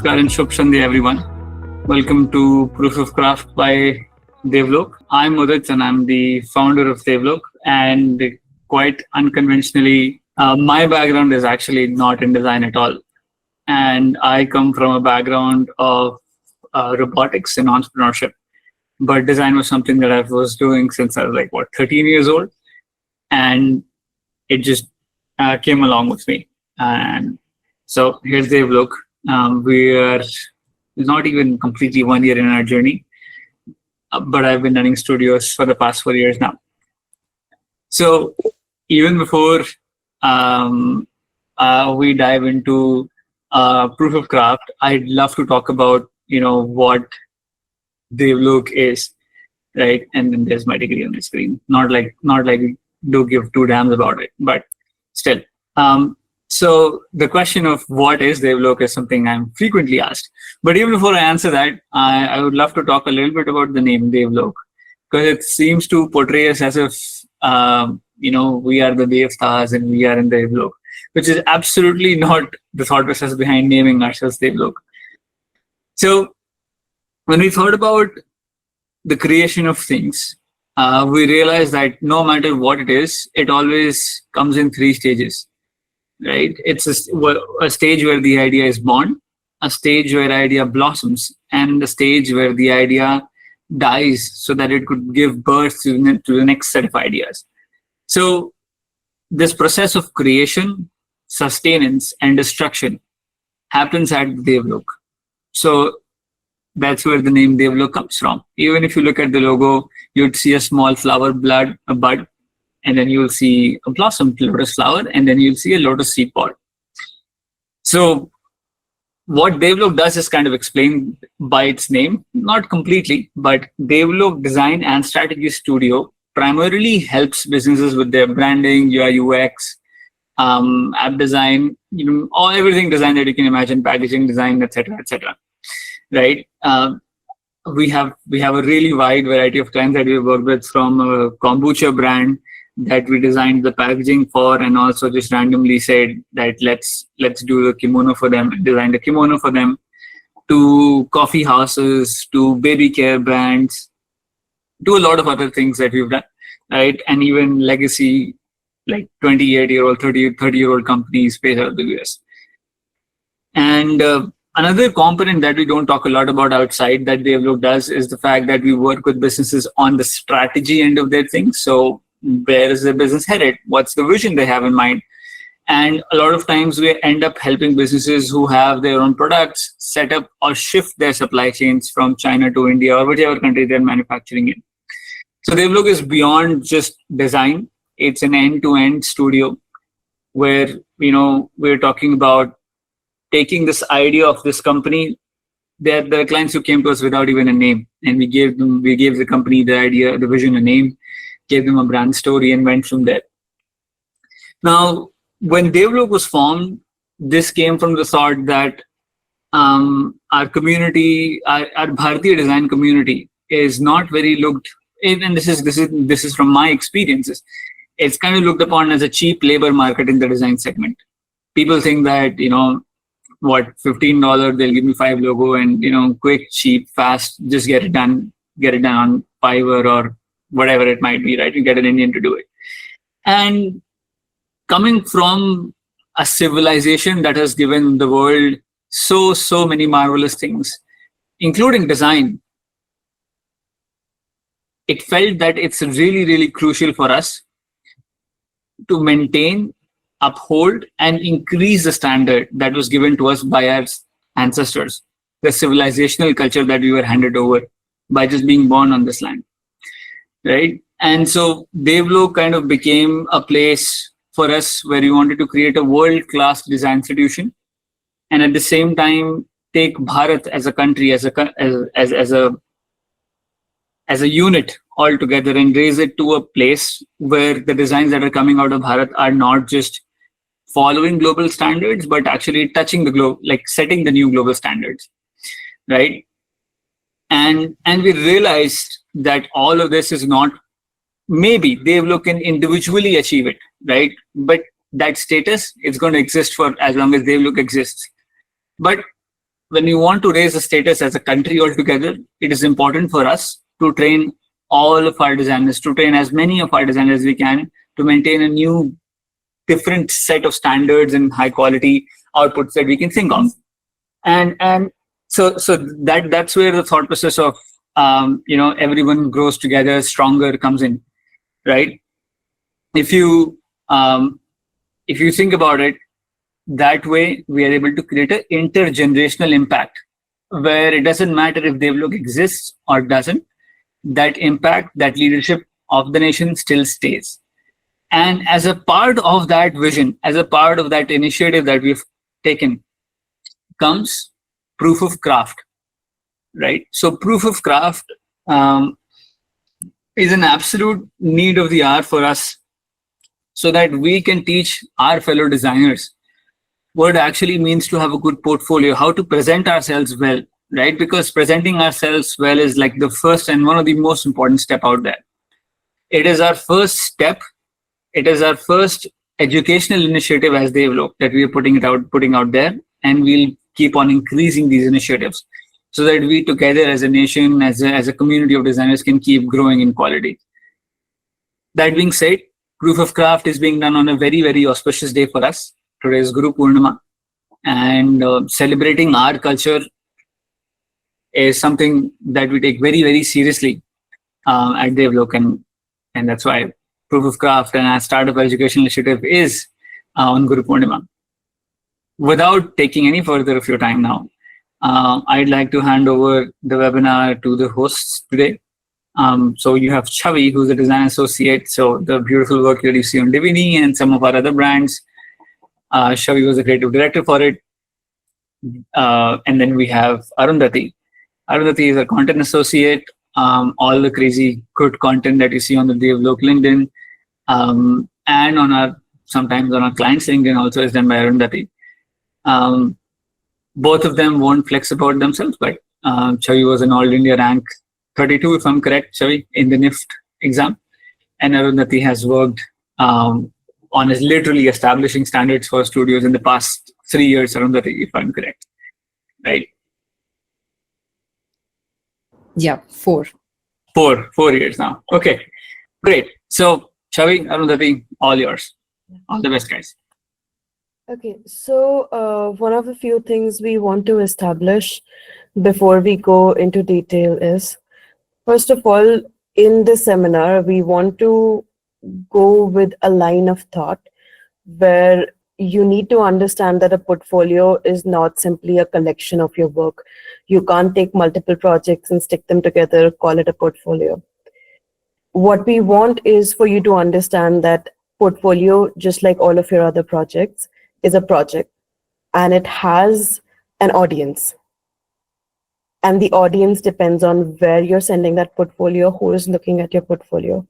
Namaskar and Shubh Sandhya, everyone. Welcome to Proof of Craft by Devalok. I'm Mudit and I'm the founder of Devalok. And quite unconventionally, my background is actually not in design at all. And I come from a background of robotics and entrepreneurship. But design was something that I was doing since I was 13 years old. And it just came along with me. And so here's Devalok. We are not even completely 1 year in our journey, but I've been running studios for the past 4 years now. So even before we dive into proof of craft, I'd love to talk about what Devalok is, right? And then there's my degree on the screen. Not like do give two damns about it, but still. So the question of what is Devalok is something I'm frequently asked. But even before I answer that, I would love to talk a little bit about the name Devalok, because it seems to portray us as if we are the Devtas and we are in Devalok, which is absolutely not the thought process behind naming ourselves Devalok. So when we thought about the creation of things, we realized that no matter what it is, it always comes in three stages. Right? It's a stage where the idea is born, a stage where idea blossoms, and a stage where the idea dies so that it could give birth to the next set of ideas. So this process of creation, sustenance, and destruction happens at Devalok. So that's where the name Devalok comes from. Even if you look at the logo, you'd see a small flower bud, and then you'll see a blossom lotus flower, and then you'll see a lotus seed pod. So what Devalok does is kind of explained by its name, not completely, but Devalok Design and Strategy Studio primarily helps businesses with their branding, UI, UX, app design, everything design that you can imagine, packaging design, etc., etc. Right? We have a really wide variety of clients that we've worked with, from a kombucha brand that we designed the packaging for, and also just randomly said that let's do the kimono for them, designed a kimono for them, to coffee houses, to baby care brands, to a lot of other things that we've done, right? And even legacy, like 28-year-old, 30-year-old companies based out of the US. And another component that we don't talk a lot about outside that Devalok does is the fact that we work with businesses on the strategy end of their things. So where is the business headed? What's the vision they have in mind? And a lot of times we end up helping businesses who have their own products set up or shift their supply chains from China to India or whichever country they're manufacturing in. So Devalok is beyond just design. It's an end-to-end studio where, we're talking about taking this idea of this company. They're the clients who came to us without even a name, and we gave the company the idea, the vision, a name, gave them a brand story, and went from there. Now, when Devalok was formed, this came from the thought that our community, our Bharatiya design community, is not very looked, and this is from my experiences. It's kind of looked upon as a cheap labor market in the design segment. People think that $15, they'll give me 5 logo, and quick, cheap, fast, just get it done on Fiverr or whatever it might be, right? You get an Indian to do it. And coming from a civilization that has given the world so many marvelous things, including design, it felt that it's really, really crucial for us to maintain, uphold, and increase the standard that was given to us by our ancestors, the civilizational culture that we were handed over by just being born on this land. Right? And so Devalok kind of became a place for us where we wanted to create a world-class design institution, and at the same time take Bharat as a country, as a unit all together, and raise it to a place where the designs that are coming out of Bharat are not just following global standards, but actually touching the globe, like setting the new global standards, right? And we realized that all of this is not, maybe Devalok can individually achieve it, right? But that status is going to exist for as long as Devalok exists. But when we want to raise the status as a country altogether, it is important for us to train all of our designers, to train as many of our designers as we can, to maintain a new, different set of standards and high quality outputs that we can think of. And so that's where the thought process of everyone grows together, stronger comes in, right? If you think about it that way, we are able to create an intergenerational impact where it doesn't matter if Devalok exists or doesn't. That impact, that leadership of the nation still stays. And as a part of that vision, as a part of that initiative that we've taken, comes proof of craft, right? So proof of craft is an absolute need of the hour for us, so that we can teach our fellow designers what it actually means to have a good portfolio, how to present ourselves well, right? Because presenting ourselves well is like the first and one of the most important step out there. It is our first step. It is our first educational initiative as Devalok that we are putting out there, and we'll keep on increasing these initiatives so that we together as a nation, as a community of designers, can keep growing in quality. That being said, proof of craft is being done on a very, very auspicious day for us. Today is Guru Purnima, and celebrating our culture is something that we take very, very seriously at Devalok, and that's why Proof of Craft and our startup education initiative is on Guru Purnima. Without taking any further of your time now, I'd like to hand over the webinar to the hosts today. So you have Chavi, who's a design associate. So the beautiful work that you see on Divini and some of our other brands. Chavi was a creative director for it. And then we have Arundhati. Arundhati is a content associate. All the crazy good content that you see on the Devalok LinkedIn and sometimes on our client's LinkedIn also is done by Arundhati. Both of them won't flex about themselves, but Chavi was an All India rank 32, if I'm correct, Chavi, in the NIFT exam. And Arundhati has worked on literally establishing standards for studios in the past 3 years, Arundhati, if I'm correct. Right? Yeah, 4. 4 years now. Okay, great. So, Chavi, Arundhati, all yours. All the best, guys. Okay, so one of the few things we want to establish before we go into detail is, first of all, in this seminar, we want to go with a line of thought where you need to understand that a portfolio is not simply a collection of your work. You can't take multiple projects and stick them together, call it a portfolio. What we want is for you to understand that portfolio, just like all of your other projects, is a project, and it has an audience. And the audience depends on where you're sending that portfolio, who is looking at your portfolio.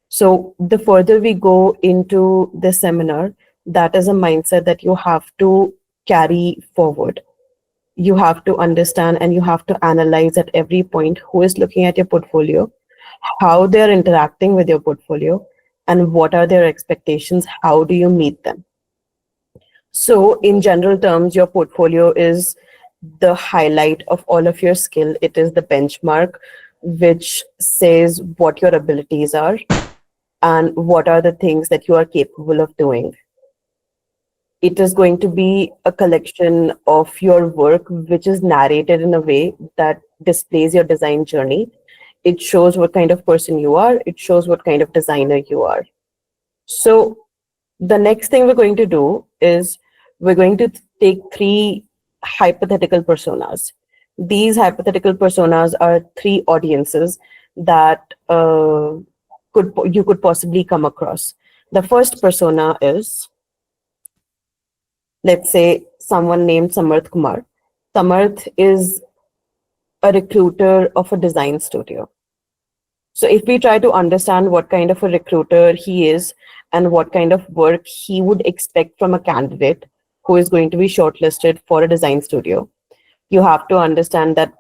So the further we go into this seminar, that is a mindset that you have to carry forward. You have to understand and you have to analyze at every point who is looking at your portfolio, how they're interacting with your portfolio, and what are their expectations, how do you meet them. So in general terms, your portfolio is the highlight of all of your skill. It is the benchmark which says what your abilities are and what are the things that you are capable of doing. It is going to be a collection of your work which is narrated in a way that displays your design journey. It shows what kind of person you are. It shows what kind of designer you are. So the next thing we're going to do is we're going to take 3 hypothetical personas. These hypothetical personas are 3 audiences that you could possibly come across. The first persona is, let's say, someone named Samarth Kumar. Samarth is a recruiter of a design studio. So if we try to understand what kind of a recruiter he is and what kind of work he would expect from a candidate who is going to be shortlisted for a design studio, you have to understand that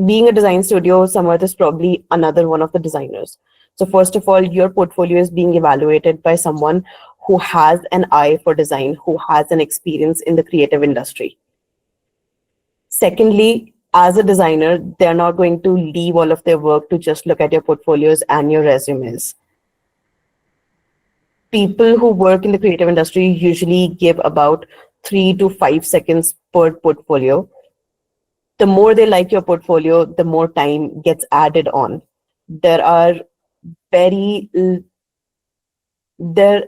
being a design studio, Samarth is probably another one of the designers. So first of all, your portfolio is being evaluated by someone who has an eye for design, who has an experience in the creative industry. Secondly, as a designer, they're not going to leave all of their work to just look at your portfolios and your resumes. People who work in the creative industry usually give about 3 to 5 seconds per portfolio. The more they like your portfolio, the more time gets added on. There are very there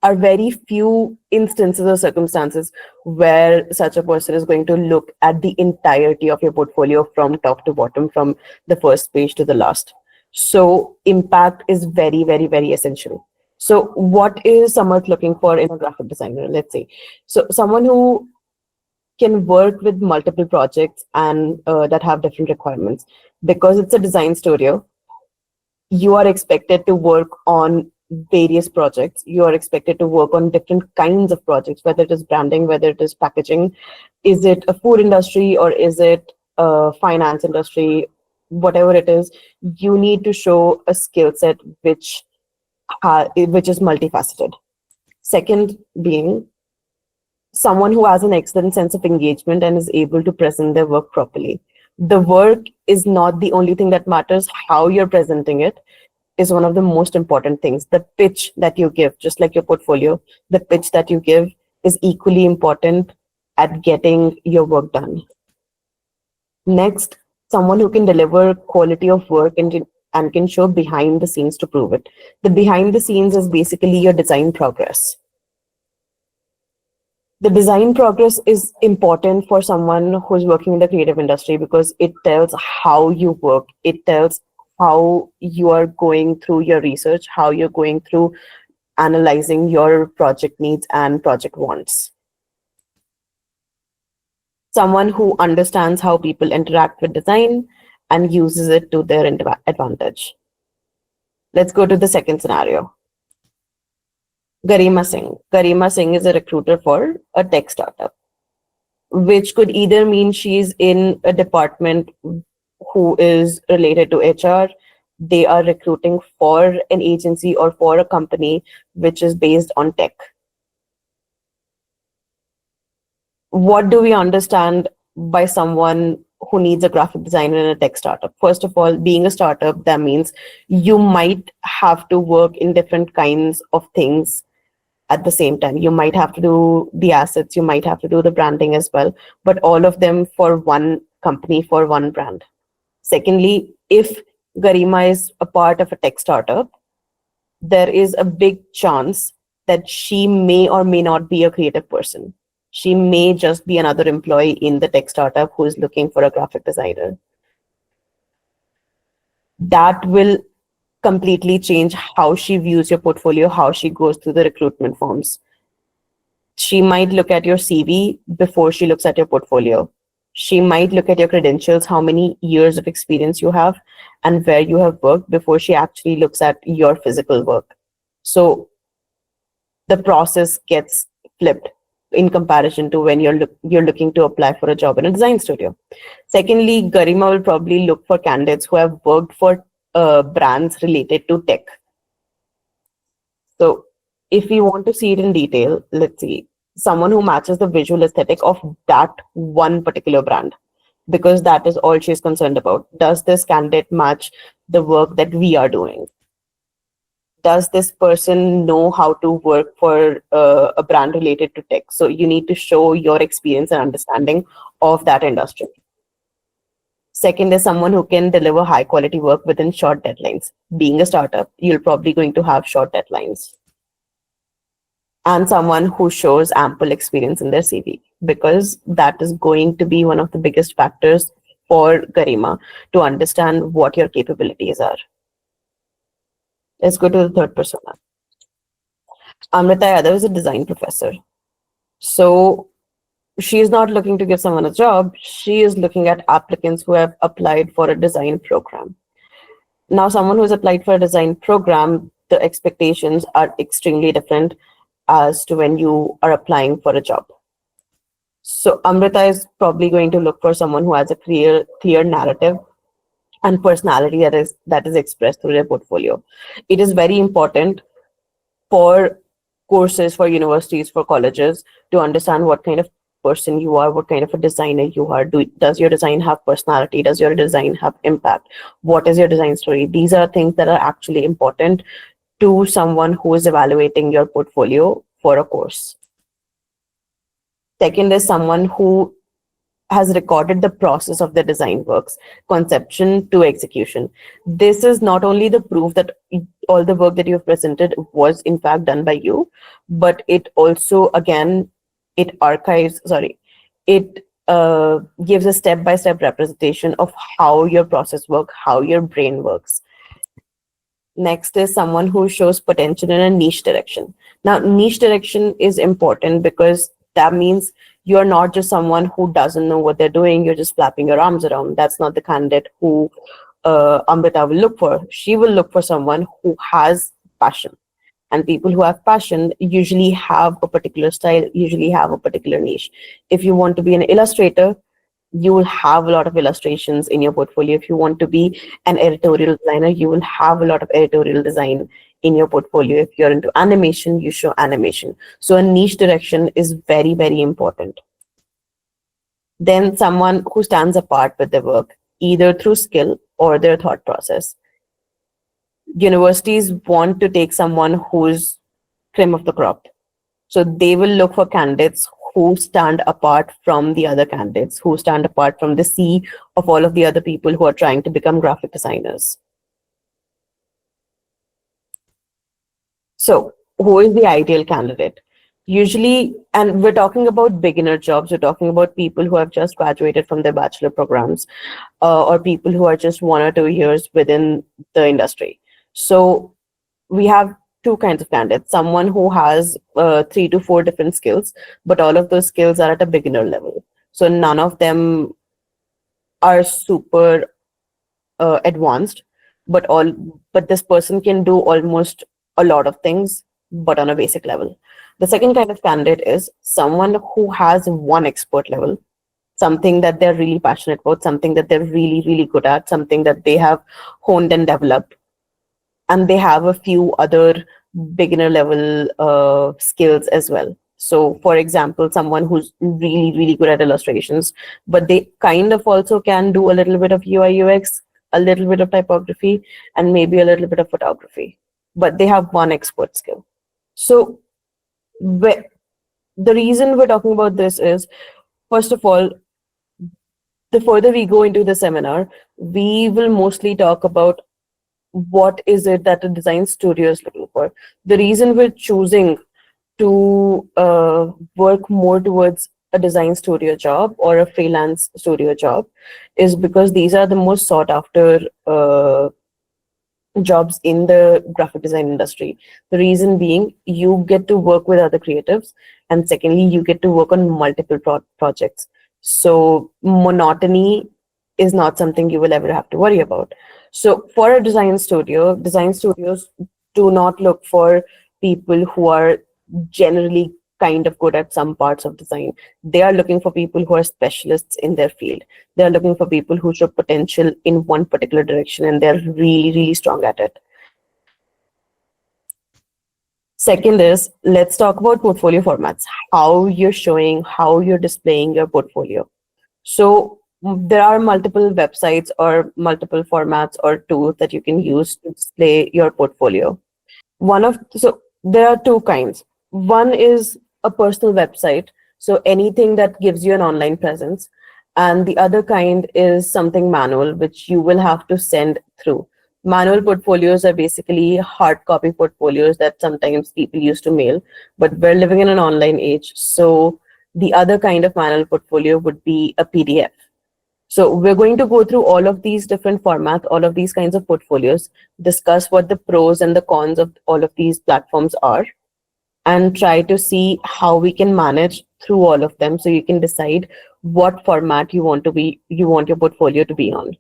are very few instances or circumstances where such a person is going to look at the entirety of your portfolio from top to bottom, from the first page to the last. So impact is very, very, very essential. So what is someone looking for in a graphic designer, let's say? So someone who can work with multiple projects and that have different requirements. Because it's a design studio, you are expected to work on various projects. You are expected to work on different kinds of projects, whether it is branding, whether it is packaging. Is it a food industry or is it a finance industry? Whatever it is, you need to show a skill set which is multifaceted. Second being someone who has an excellent sense of engagement and is able to present their work properly. The work is not the only thing that matters. How you're presenting it is one of the most important things. The pitch that you give, just like your portfolio, the pitch that you give is equally important at getting your work done. Next, someone who can deliver quality of work and can show behind the scenes to prove it. The behind the scenes is basically your design progress. The design progress is important for someone who's working in the creative industry because it tells how you work. It tells how you are going through your research, how you're going through analyzing your project needs and project wants. Someone who understands how people interact with design and uses it to their advantage. Let's go to the second scenario. Garima Singh. Garima Singh is a recruiter for a tech startup, which could either mean she's in a department who is related to HR. They are recruiting for an agency or for a company which is based on tech. What do we understand by someone who needs a graphic designer in a tech startup? First of all, being a startup, that means you might have to work in different kinds of things at the same time. You might have to do the assets, you might have to do the branding as well, but all of them for one company, for one brand. Secondly, if Garima is a part of a tech startup, there is a big chance that she may or may not be a creative person. She may just be another employee in the tech startup who is looking for a graphic designer. That will completely change how she views your portfolio, how she goes through the recruitment forms. She might look at your CV before she looks at your portfolio. She might look at your credentials, how many years of experience you have and where you have worked before she actually looks at your physical work. So the process gets flipped in comparison to when you're looking to apply for a job in a design studio. Secondly, Garima will probably look for candidates who have worked for brands related to tech. So if we want to see it in detail, let's see, someone who matches the visual aesthetic of that one particular brand, because that is all she's concerned about. Does this candidate match the work that we are doing? Does this person know how to work for a brand related to tech? So you need to show your experience and understanding of that industry. Second is someone who can deliver high quality work within short deadlines. Being a startup, you're probably going to have short deadlines. And someone who shows ample experience in their CV, because that is going to be one of the biggest factors for Garima to understand what your capabilities are. Let's go to the third persona. Amrita Yadav is a design professor. So she is not looking to give someone a job. She is looking at applicants who have applied for a design program. Now, someone who has applied for a design program, the expectations are extremely different as to when you are applying for a job. So Amrita is probably going to look for someone who has a clear narrative and personality that is expressed through their portfolio. It is very important for courses, for universities, for colleges to understand what kind of person you are, what kind of a designer you are. Does your design have personality? Does your design have impact? What is your design story? These are things that are actually important to someone who is evaluating your portfolio for a course. Second is someone who has recorded the process of the design works, conception to execution. This is not only the proof that all the work that you've presented was in fact done by you, but it also, again, it archives, sorry, it gives a step-by-step representation of how your process works, how your brain works. Next is someone who shows potential in a niche direction. Now, niche direction is important because that means you're not just someone who doesn't know what they're doing, you're just flapping your arms around. That's not the candidate who Amrita will look for. She will look for someone who has passion. And people who have passion usually have a particular style, usually have a particular niche. If you want to be an illustrator, you will have a lot of illustrations in your portfolio. If you want to be an editorial designer, you will have a lot of editorial design in your portfolio. If you're into animation, you show animation. So a niche direction is very, very important. Then someone who stands apart with their work, either through skill or their thought process. Universities want to take someone who's cream of the crop. So they will look for candidates who stand apart from the other candidates, who stand apart from the sea of all of the other people who are trying to become graphic designers. So who is the ideal candidate? Usually, and we're talking about beginner jobs, we're talking about people who have just graduated from their bachelor programs, or people who are just 1 or 2 years within the industry. So we have two kinds of candidates: someone who has 3 to 4 different skills, but all of those skills are at a beginner level. So none of them are super advanced, but this person can do almost a lot of things, but on a basic level. The second kind of candidate is someone who has one expert level, something that they're really passionate about, something that they're really, really good at, something that they have honed and developed, and they have a few other beginner level skills as well. So for example, someone who's really, really good at illustrations, but they kind of also can do a little bit of UI UX, a little bit of typography, and maybe a little bit of photography, but they have one expert skill. So the reason we're talking about this is, first of all, the further we go into the seminar, we will mostly talk about what is it that a design studio is looking for. The reason we're choosing to work more towards a design studio job or a freelance studio job is because these are the most sought after jobs in the graphic design industry. The reason being, you get to work with other creatives, and secondly, you get to work on multiple projects. So monotony is not something you will ever have to worry about. So for a design studio, design studios do not look for people who are generally kind of good at some parts of design. They are looking for people who are specialists in their field. They are looking for people who show potential in one particular direction and they're really, really strong at it. Second is, let's talk about portfolio formats, how you're showing, how you're displaying your portfolio. So there are multiple websites or multiple formats or tools that you can use to display your portfolio. So there are two kinds. One is a personal website, so anything that gives you an online presence. And the other kind is something manual, which you will have to send through. Manual portfolios are basically hard copy portfolios that sometimes people used to mail, but we're living in an online age. So the other kind of manual portfolio would be a PDF. So we're going to go through all of these different formats, all of these kinds of portfolios, discuss what the pros and the cons of all of these platforms are, and try to see how we can manage through all of them so you can decide what format you want your portfolio to be on.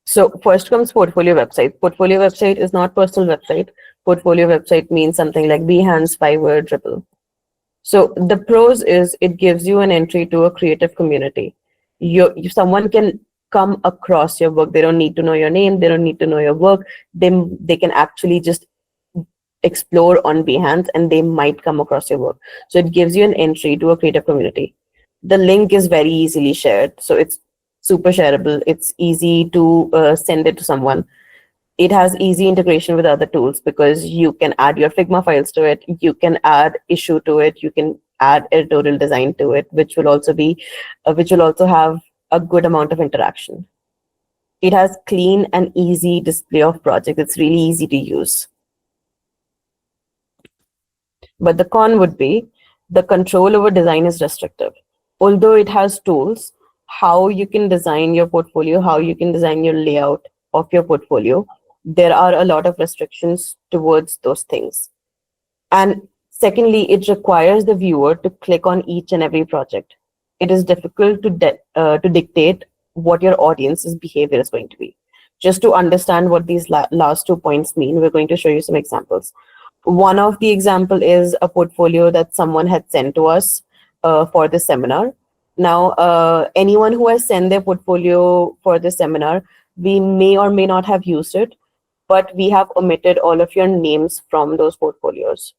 So first comes portfolio website. Portfolio website is not personal website. Portfolio website means something like Behance, Fiverr, Dribble. So the pros is it gives you an entry to a creative community. Someone can come across your work. They don't need to know your name. They don't need to know your work. They can actually just explore on Behance and they might come across your work. So it gives you an entry to a creative community. The link is very easily shared. So it's super shareable. It's easy to send it to someone. It has easy integration with other tools because you can add your Figma files to it. You can add issue to it. You can add editorial design to it, which will also have a good amount of interaction. It has clean and easy display of projects. It's really easy to use. But the con would be the control over design is restrictive. Although it has tools, how you can design your portfolio, how you can design your layout of your portfolio, there are a lot of restrictions towards those things. And secondly, it requires the viewer to click on each and every project. It is difficult to dictate what your audience's behavior is going to be. Just to understand what these last 2 points mean, we're going to show you some examples. One of the example is a portfolio that someone had sent to us for this seminar. Now, anyone who has sent their portfolio for this seminar, we may or may not have used it, but we have omitted all of your names from those portfolios.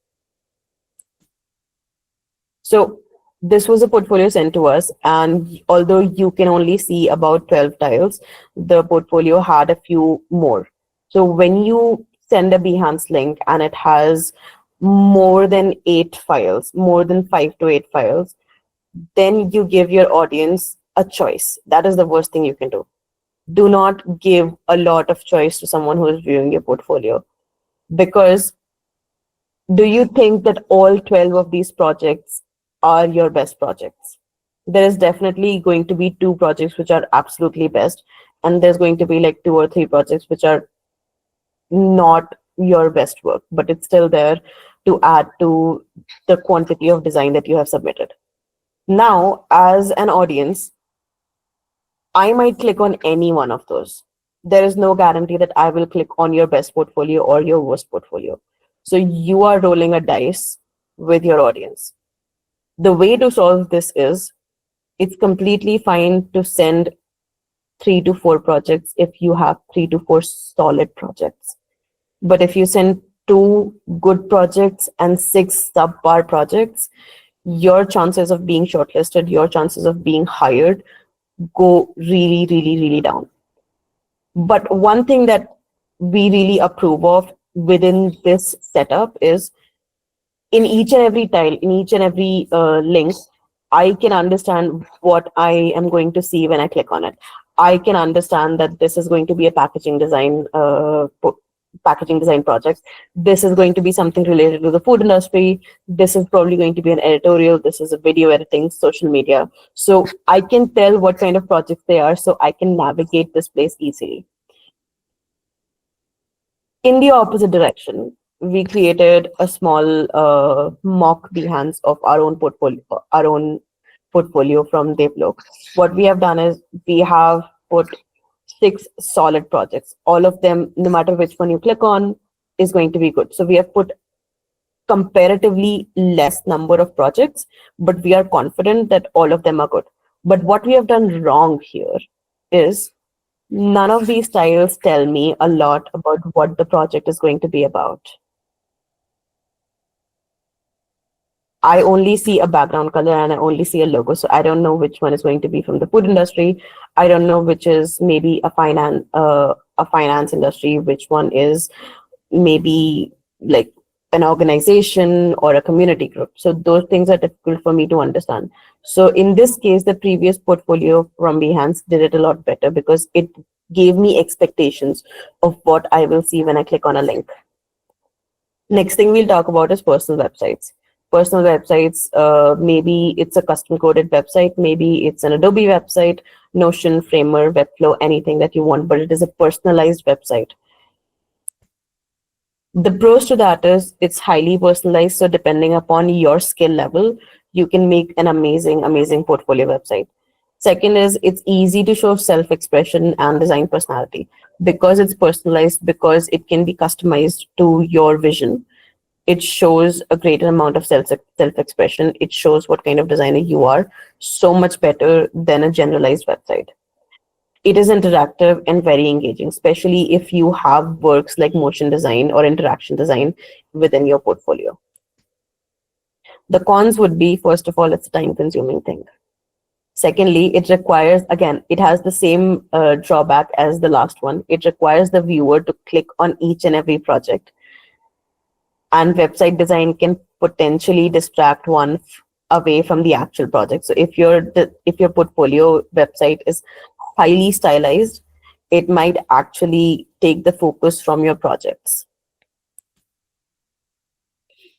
So this was a portfolio sent to us, and although you can only see about 12 tiles, the portfolio had a few more. So when you send a Behance link and it has more than 8 files, more than 5 to 8 files, then you give your audience a choice. That is the worst thing you can do. Do not give a lot of choice to someone who is viewing your portfolio, because do you think that all 12 of these projects are your best projects? There is definitely going to be 2 projects which are absolutely best, and there's going to be like 2 or 3 projects which are not your best work, but it's still there to add to the quantity of design that you have submitted. Now, as an audience, I might click on any one of those. There is no guarantee that I will click on your best portfolio or your worst portfolio. So you are rolling a dice with your audience. The way to solve this is, it's completely fine to send 3 to 4 projects if you have 3 to 4 solid projects. But if you send 2 good projects and 6 subpar projects, your chances of being shortlisted, your chances of being hired go really, really, really down. But one thing that we really approve of within this setup is, in each and every tile, in each and every link, I can understand what I am going to see when I click on it. I can understand that this is going to be a packaging design project. This is going to be something related to the food industry. This is probably going to be an editorial. This is a video editing, social media. So I can tell what kind of projects they are, so I can navigate this place easily. In the opposite direction, we created a small mock Behance of our own portfolio from Devalok. What we have done is, we have put 6 solid projects. All of them, no matter which one you click on, is going to be good. So we have put comparatively less number of projects, but we are confident that all of them are good. But what we have done wrong here is, none of these styles tell me a lot about what the project is going to be about. I only see a background color and I only see a logo. So I don't know which one is going to be from the food industry. I don't know which is maybe a finance industry, which one is maybe like an organization or a community group. So those things are difficult for me to understand. So in this case, the previous portfolio from Behance did it a lot better, because it gave me expectations of what I will see when I click on a link. Next thing we'll talk about is personal websites. Personal websites, maybe it's a custom coded website, maybe it's an Adobe website, Notion, Framer, Webflow, anything that you want, but it is a personalized website. The pros to that is, it's highly personalized. So depending upon your skill level, you can make an amazing, amazing portfolio website. Second is, it's easy to show self-expression and design personality, because it's personalized, because it can be customized to your vision. It shows a greater amount of self-expression. It shows what kind of designer you are, so much better than a generalized website. It is interactive and very engaging, especially if you have works like motion design or interaction design within your portfolio. The cons would be, first of all, it's a time consuming thing. Secondly, it requires, again, it has the same drawback as the last one. It requires the viewer to click on each and every project. And website design can potentially distract one away from the actual project. So if your portfolio website is highly stylized, it might actually take the focus from your projects.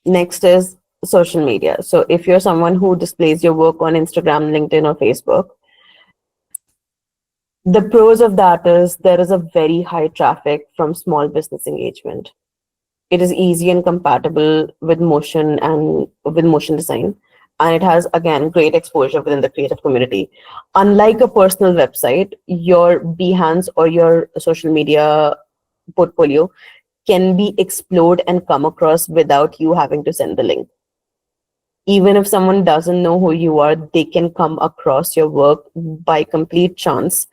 Next is social media. So if you're someone who displays your work on Instagram, LinkedIn, or Facebook, the pros of that is there is a very high traffic from small business engagement. It is easy and compatible with motion design. And it has, again, great exposure within the creative community. Unlike a personal website, your Behance or your social media portfolio can be explored and come across without you having to send the link. Even if someone doesn't know who you are, they can come across your work by complete chance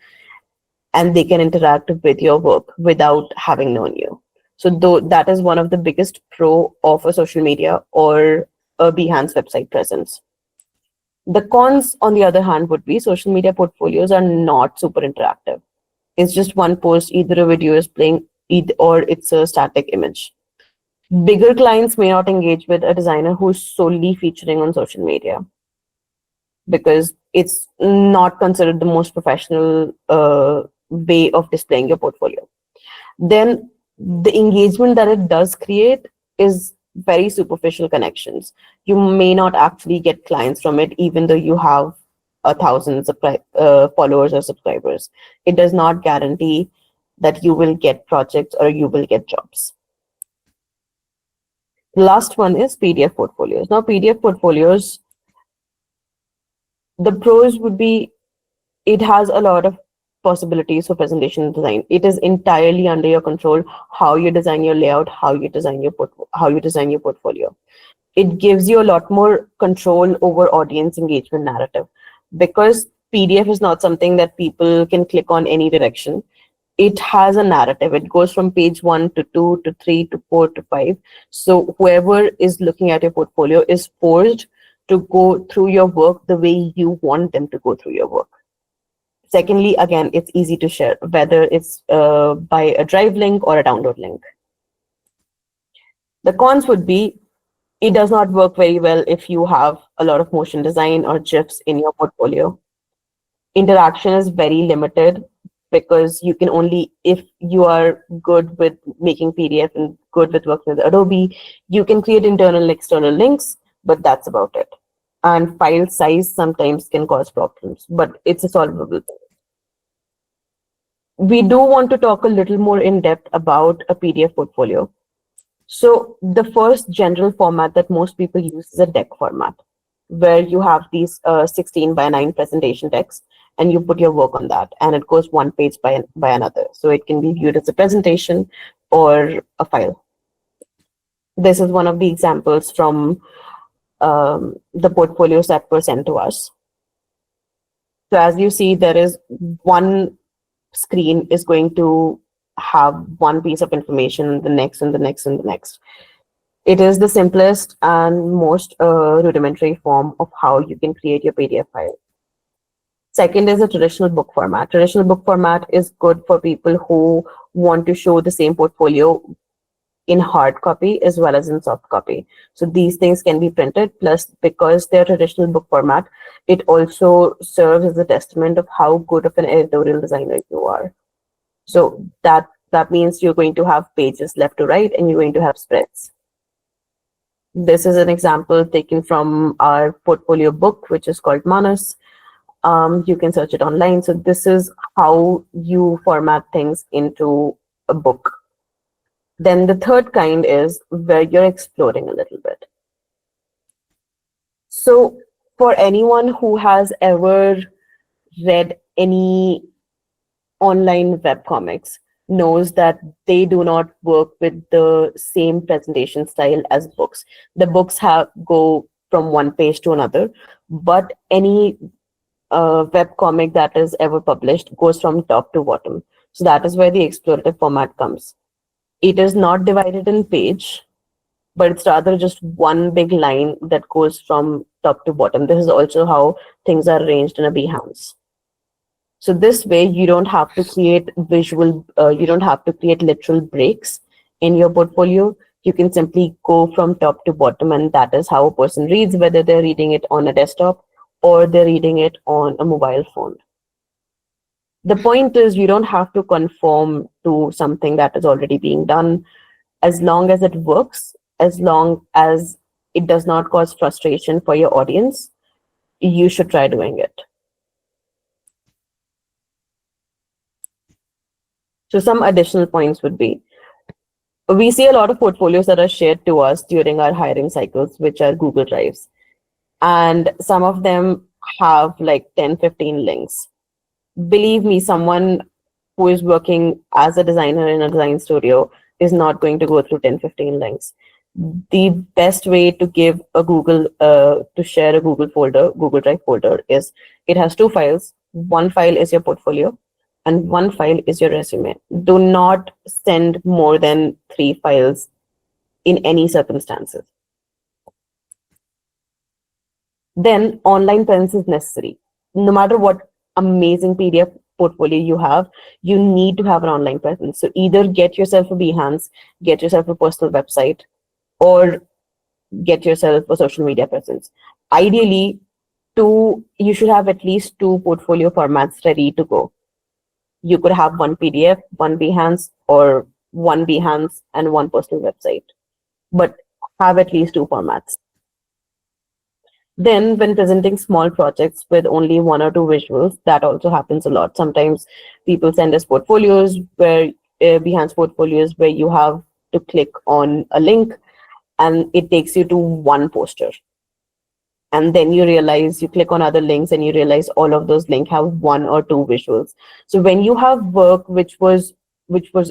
and they can interact with your work without having known you. So though that is one of the biggest pro of a social media or a Behance website presence. The cons, on the other hand, would be social media portfolios are not super interactive. It's just one post, either a video is playing or it's a static image. Bigger clients may not engage with a designer who's solely featuring on social media because it's not considered the most professional way of displaying your portfolio. Then the engagement that it does create is very superficial connections. You may not actually get clients from it, even though you have thousands of followers or subscribers. It does not guarantee that you will get projects or you will get jobs. The last one is PDF portfolios. Now, PDF portfolios, the pros would be it has a lot of possibilities for presentation design. It is entirely under your control how you design your layout, how you design your portfolio. It gives you a lot more control over audience engagement narrative because PDF is not something that people can click on any direction. It has a narrative. It goes from page 1 to 2 to 3 to 4 to 5. So whoever is looking at your portfolio is forced to go through your work the way you want them to go through your work. Secondly, again, it's easy to share, whether it's by a drive link or a download link. The cons would be it does not work very well if you have a lot of motion design or GIFs in your portfolio. Interaction is very limited because you can only, if you are good with making PDF and good with working with Adobe, you can create internal and external links, but that's about it. And file size sometimes can cause problems, but it's a solvable thing. We do want to talk a little more in depth about a PDF portfolio. So the first general format that most people use is a deck format, where you have these 16:9 presentation decks and you put your work on that and it goes one page by another. So it can be viewed as a presentation or a file. This is one of the examples from the portfolios that were sent to us. So as you see, there is one screen is going to have one piece of information, the next and the next and the next. It is the simplest and most rudimentary form of how you can create your PDF file. Second is a traditional book format. Traditional book format is good for people who want to show the same portfolio in hard copy as well as in soft copy. So these things can be printed, plus because they're traditional book format, it also serves as a testament of how good of an editorial designer you are. So that means you're going to have pages left to right and you're going to have spreads. This is an example taken from our portfolio book, which is called Manas. You can search it online. So this is how you format things into a book. Then the third kind is where you're exploring a little bit. So for anyone who has ever read any online webcomics, knows that they do not work with the same presentation style as books. The books go from one page to another, but any web comic that is ever published goes from top to bottom. So that is where the explorative format comes. It is not divided in page, but it's rather just one big line that goes from top to bottom. This is also how things are arranged in a Behance. So this way, you don't have to create you don't have to create literal breaks in your portfolio. You can simply go from top to bottom, and that is how a person reads, whether they're reading it on a desktop or they're reading it on a mobile phone. The point is, you don't have to conform to something that is already being done. As long as it works, as long as it does not cause frustration for your audience, you should try doing it. So some additional points would be, we see a lot of portfolios that are shared to us during our hiring cycles, which are Google Drives. And some of them have like 10, 15 links. Believe me, someone who is working as a designer in a design studio is not going to go through 10, 15 links. The best way to give a to share a Google Drive folder is, it has two files. One file is your portfolio and one file is your resume. Do not send more than 3 files in any circumstances. Then online presence is necessary. No matter what amazing PDF portfolio you have, you need to have an online presence. So either get yourself a Behance, get yourself a personal website, or get yourself a social media presence. Ideally, you should have at least 2 portfolio formats ready to go. You could have one PDF, one Behance, or one Behance and one personal website, but have at least 2 formats. Then when presenting small projects with only 1 or 2 visuals, that also happens a lot. Sometimes people send us portfolios where Behance portfolios where you have to click on a link and it takes you to one poster. And then you realize, you click on other links and you realize all of those links have 1 or 2 visuals. So when you have work which was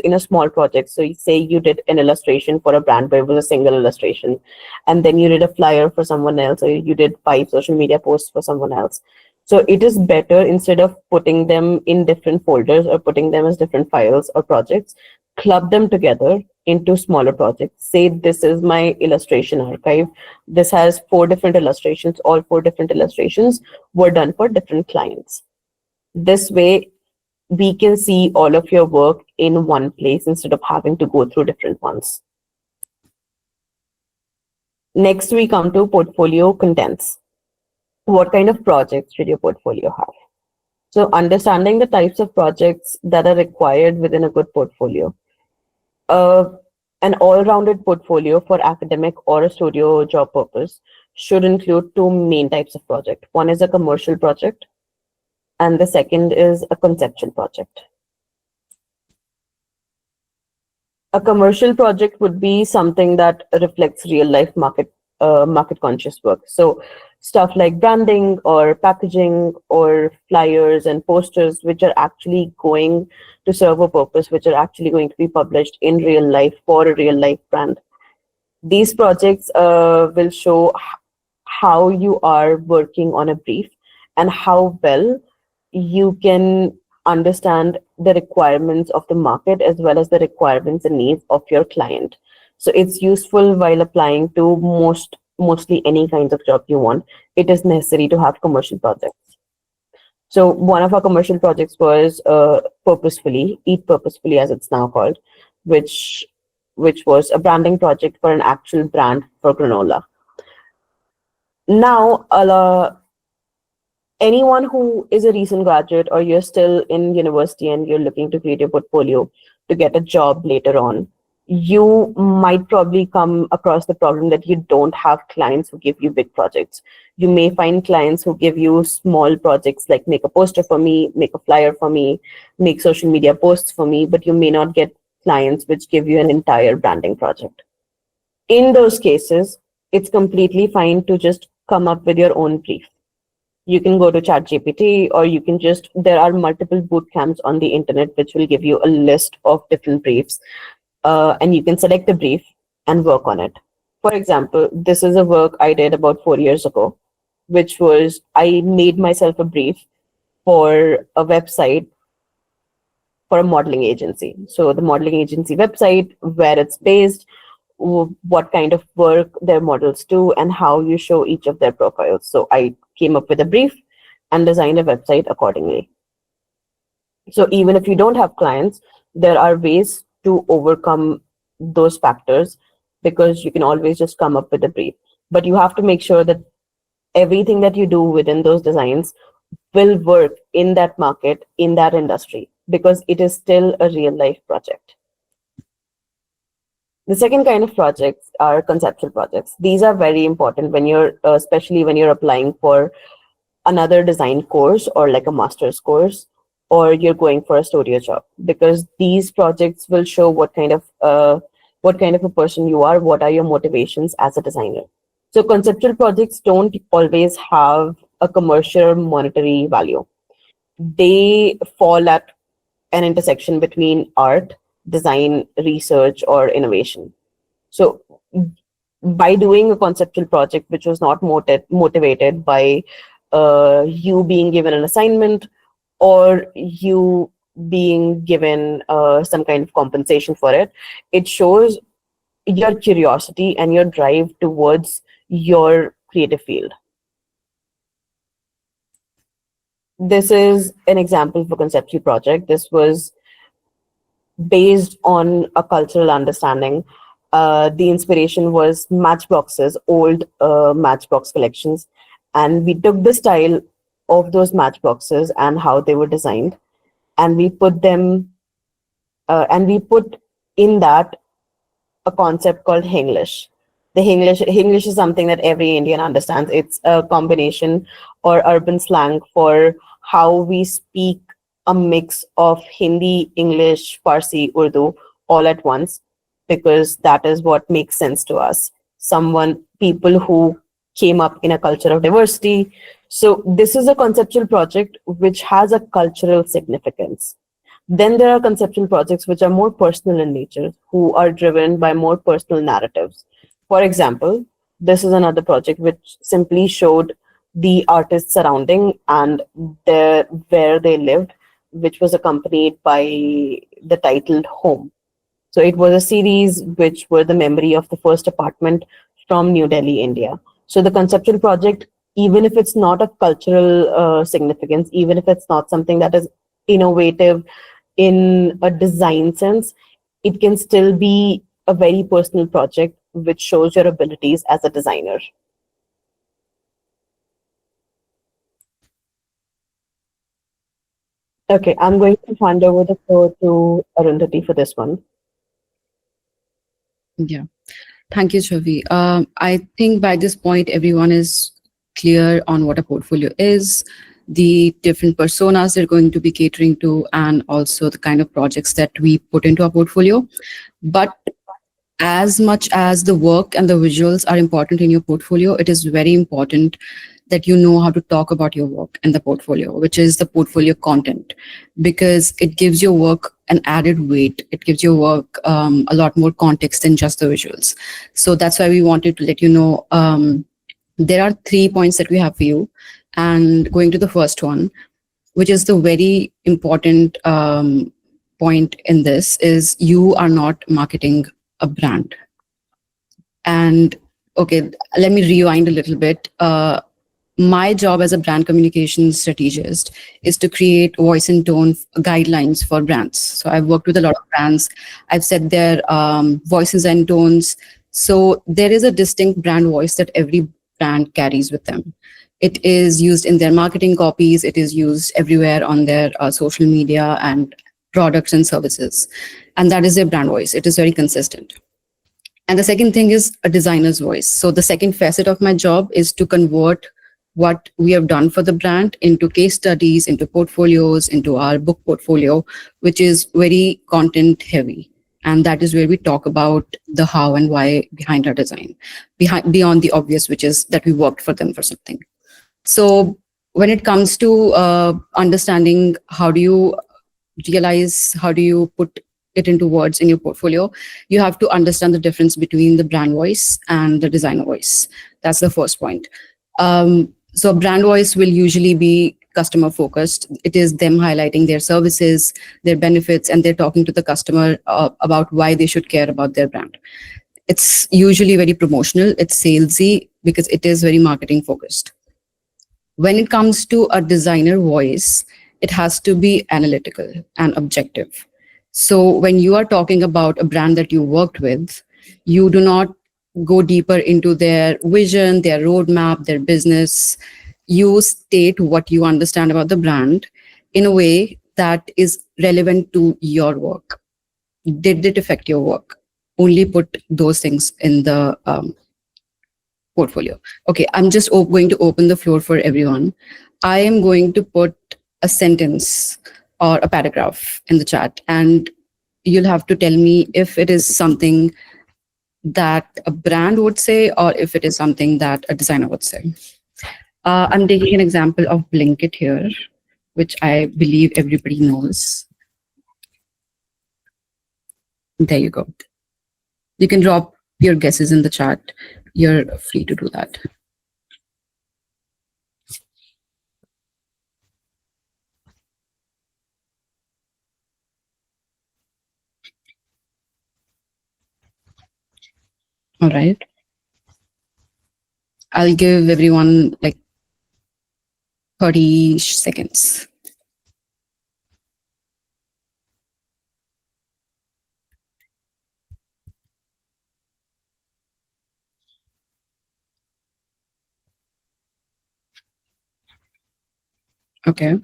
in a small project, so you say you did an illustration for a brand, but it was a single illustration, and then you did a flyer for someone else, or you did 5 social media posts for someone else. So it is better, instead of putting them in different folders or putting them as different files or projects, club them together into smaller projects. Say, this is my illustration archive. This has 4 different illustrations. All 4 different illustrations were done for different clients. This way, we can see all of your work in one place instead of having to go through different ones. Next, we come to portfolio contents. What kind of projects should your portfolio have? So understanding the types of projects that are required within a good portfolio. An all-rounded portfolio for academic or a studio job purpose should include 2 main types of project. One is a commercial project, and the second is a conceptual project. A commercial project would be something that reflects real-life market-conscious work. So stuff like branding or packaging or flyers and posters, which are actually going to serve a purpose, which are actually going to be published in real life for a real-life brand. These projects will show how you are working on a brief and how well you can understand the requirements of the market as well as the requirements and needs of your client. So it's useful while applying to mostly any kinds of job you want. It is necessary to have commercial projects. So one of our commercial projects was Eat Purposefully, as it's now called, which was a branding project for an actual brand for granola. Now, anyone who is a recent graduate, or you're still in university and you're looking to create a portfolio to get a job later on, you might probably come across the problem that you don't have clients who give you big projects. You may find clients who give you small projects like make a poster for me, make a flyer for me, make social media posts for me, but you may not get clients which give you an entire branding project. In those cases, it's completely fine to just come up with your own brief. You can go to ChatGPT, or you can there are multiple boot camps on the internet which will give you a list of different briefs, and you can select a brief and work on it. For example, this is a work I did about 4 years ago, which was I made myself a brief for a website for a modeling agency. So the modeling agency website, where it's based, what kind of work their models do, and how you show each of their profiles. So I came up with a brief and designed a website accordingly. So even if you don't have clients, there are ways to overcome those factors, because you can always just come up with a brief. But you have to make sure that everything that you do within those designs will work in that market, in that industry, because it is still a real life project. The second kind of projects are conceptual projects. These are very important when you're, especially when you're applying for another design course or like a master's course, or you're going for a studio job, because these projects will show what kind of a person you are, what are your motivations as a designer. So conceptual projects don't always have a commercial monetary value. They fall at an intersection between art, design, research, or innovation. So by doing a conceptual project which was not motivated by you being given an assignment or you being given some kind of compensation for it, it shows your curiosity and your drive towards your creative field. This is an example of a conceptual project. This was based on a cultural understanding. The inspiration was matchboxes, old matchbox collections. And we took the style of those matchboxes and how they were designed, and we put them, and we put in that a concept called Hinglish. The Hinglish is something that every Indian understands. It's a combination or urban slang for how we speak a mix of Hindi, English, Farsi, Urdu all at once, because that is what makes sense to us. People who came up in a culture of diversity. So this is a conceptual project which has a cultural significance. Then there are conceptual projects which are more personal in nature, who are driven by more personal narratives. For example, this is another project which simply showed the artist's surrounding and where they lived, which was accompanied by the title Home. So it was a series which were the memory of the first apartment from New Delhi, India. So the conceptual project, even if it's not of cultural significance, even if it's not something that is innovative in a design sense, it can still be a very personal project which shows your abilities as a designer. Okay, I'm going to hand over the floor to Arundhati for this one. Yeah. Thank you, Chavi. I think by this point, everyone is clear on what a portfolio is, the different personas they're going to be catering to, and also the kind of projects that we put into our portfolio. But as much as the work and the visuals are important in your portfolio, it is very important that you know how to talk about your work in the portfolio, which is the portfolio content, because it gives your work an added weight. It gives your work a lot more context than just the visuals. So that's why we wanted to let you know there are 3 points that we have for you. And going to the first one, which is the very important point in this, is you are not marketing a brand. And okay, let me rewind a little bit. My job as a brand communications strategist is to create voice and tone guidelines for brands. So I've worked with a lot of brands. I've set their voices and tones. So there is a distinct brand voice that every brand carries with them. It is used in their marketing copies. It is used everywhere on their social media and products and services. And that is their brand voice. It is very consistent. And the second thing is a designer's voice. So the second facet of my job is to convert what we have done for the brand into case studies, into portfolios, into our book portfolio, which is very content heavy. And that is where we talk about the how and why behind our design, beyond the obvious, which is that we worked for them for something. So when it comes to understanding how do you realize, how do you put it into words in your portfolio, you have to understand the difference between the brand voice and the designer voice. That's the first point. So brand voice will usually be customer focused. It is them highlighting their services, their benefits, and they're talking to the customer about why they should care about their brand. It's usually very promotional, it's salesy because it is very marketing focused. When it comes to a designer voice, it has to be analytical and objective. So when you are talking about a brand that you worked with, you do not go deeper into their vision, their roadmap, their business. You state what you understand about the brand in a way that is relevant to your work. Did it affect your work? Only put those things in the portfolio. Okay, I'm just going to open the floor for everyone. I am going to put a sentence or a paragraph in the chat, and you'll have to tell me if it is something that a brand would say or if it is something that a designer would say. I'm taking an example of Blinkit here, which I believe everybody knows. There you go. You can drop your guesses in the chat. You're free to do that. All right. I'll give everyone like 30 seconds. Okay.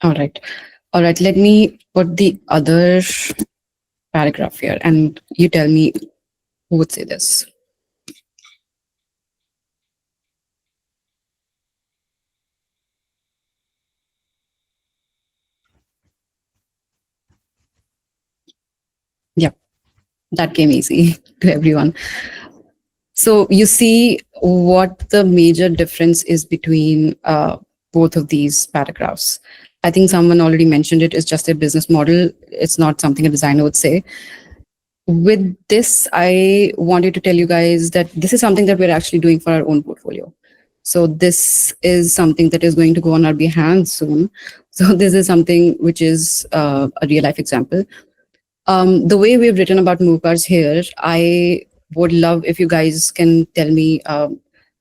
All right. All right. Let me put the other paragraph here and you tell me who would say this. Yeah, that came easy to everyone. So you see what the major difference is between both of these paragraphs. I think someone already mentioned it. It's just a business model. It's not something a designer would say. With this, I wanted to tell you guys that this is something that we're actually doing for our own portfolio. So this is something that is going to go on our Behance soon. So this is something which is a real life example. The way we've written about movers here, I would love if you guys can tell me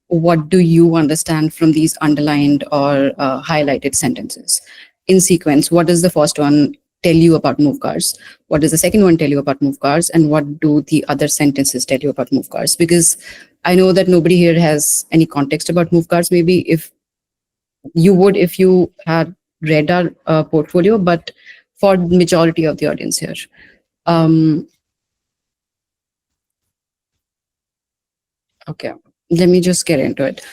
what do you understand from these underlined or highlighted sentences in sequence. What does the first one tell you about move cars? What does the second one tell you about move cars? And what do the other sentences tell you about move cars? Because I know that nobody here has any context about move cars. Maybe if you would, if you had read our portfolio, but for the majority of the audience here. Okay, let me just get into it.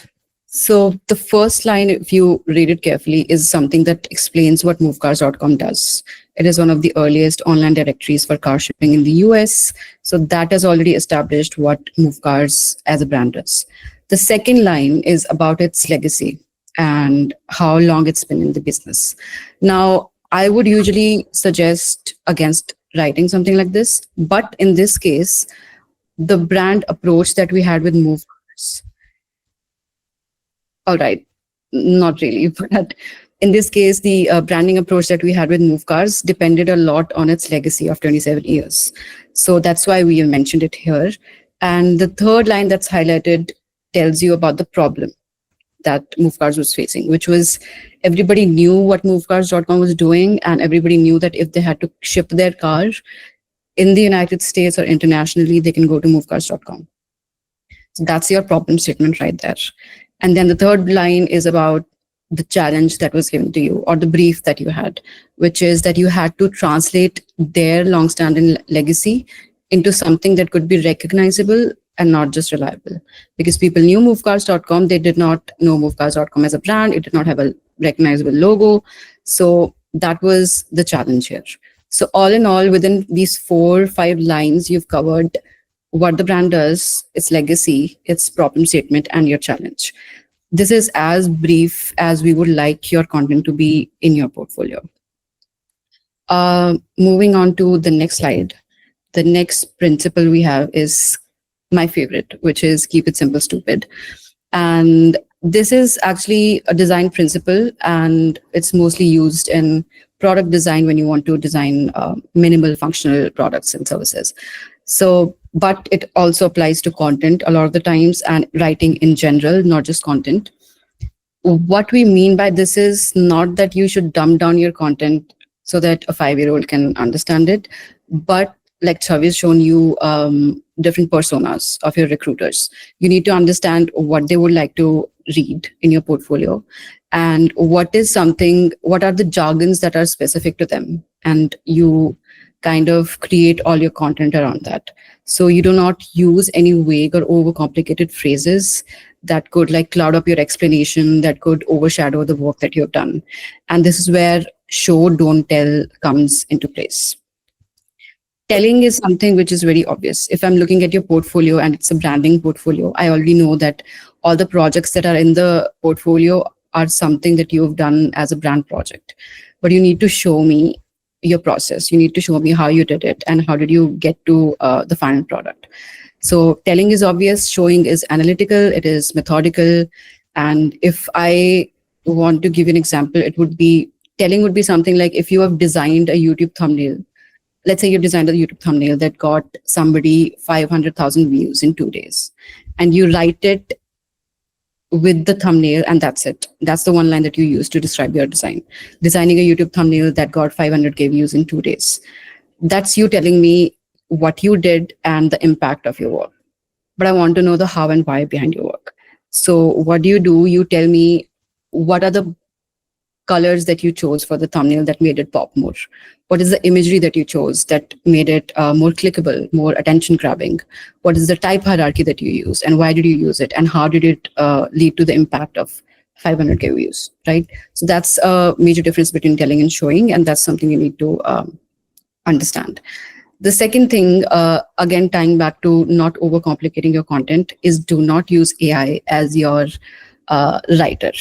So the first line, if you read it carefully, is something that explains what movecars.com does. It is one of the earliest online directories for car shipping in the US. So that has already established what Movecars as a brand does. The second line is about its legacy and how long it's been in the business. Now, I would usually suggest against writing something like this, but in this case, the brand approach that we had with Movecars. All right, not really, but in this case, the branding approach that we had with Movecars depended a lot on its legacy of 27 years. So that's why we have mentioned it here. And the third line that's highlighted tells you about the problem that Movecars was facing, which was everybody knew what movecars.com was doing, and everybody knew that if they had to ship their car in the United States or internationally, they can go to movecars.com. So that's your problem statement right there. And then the third line is about the challenge that was given to you or the brief that you had, which is that you had to translate their longstanding legacy into something that could be recognizable and not just reliable. Because people knew movecars.com, they did not know movecars.com as a brand. It did not have a recognizable logo. So that was the challenge here. So all in all, within these 4 or 5 lines, you've covered what the brand does, its legacy, its problem statement, and your challenge. This is as brief as we would like your content to be in your portfolio. Moving on to the next slide. The next principle we have is my favorite, which is keep it simple, stupid. And this is actually a design principle, and it's mostly used in product design when you want to design minimal functional products and services. So, but it also applies to content a lot of the times and writing in general, not just content. What we mean by this is not that you should dumb down your content so that a 5-year-old can understand it, but like Chavi has shown you different personas of your recruiters. You need to understand what they would like to read in your portfolio and what are the jargons that are specific to them. And you kind of create all your content around that. So you do not use any vague or overcomplicated phrases that could like cloud up your explanation, that could overshadow the work that you've done. And this is where show, don't tell comes into place. Telling is something which is very obvious. If I'm looking at your portfolio and it's a branding portfolio, I already know that all the projects that are in the portfolio are something that you've done as a brand project. But you need to show me your process. You need to show me how you did it and how did you get to the final product. So telling is obvious, showing is analytical, it is methodical. And if I want to give you an example, telling would be something like if you have designed a YouTube thumbnail. Let's say you designed a YouTube thumbnail that got somebody 500,000 views in 2 days, and you write it with the thumbnail, and that's it. That's the one line that you use to describe your design. Designing a YouTube thumbnail that got 500K views in 2 days. That's you telling me what you did and the impact of your work. But I want to know the how and why behind your work. So what do? You tell me what are the colors that you chose for the thumbnail that made it pop more? What is the imagery that you chose that made it more clickable, more attention grabbing? What is the type hierarchy that you used and why did you use it? And how did it lead to the impact of 500K views, right? So that's a major difference between telling and showing, and that's something you need to understand. The second thing, again, tying back to not overcomplicating your content, is do not use AI as your writer,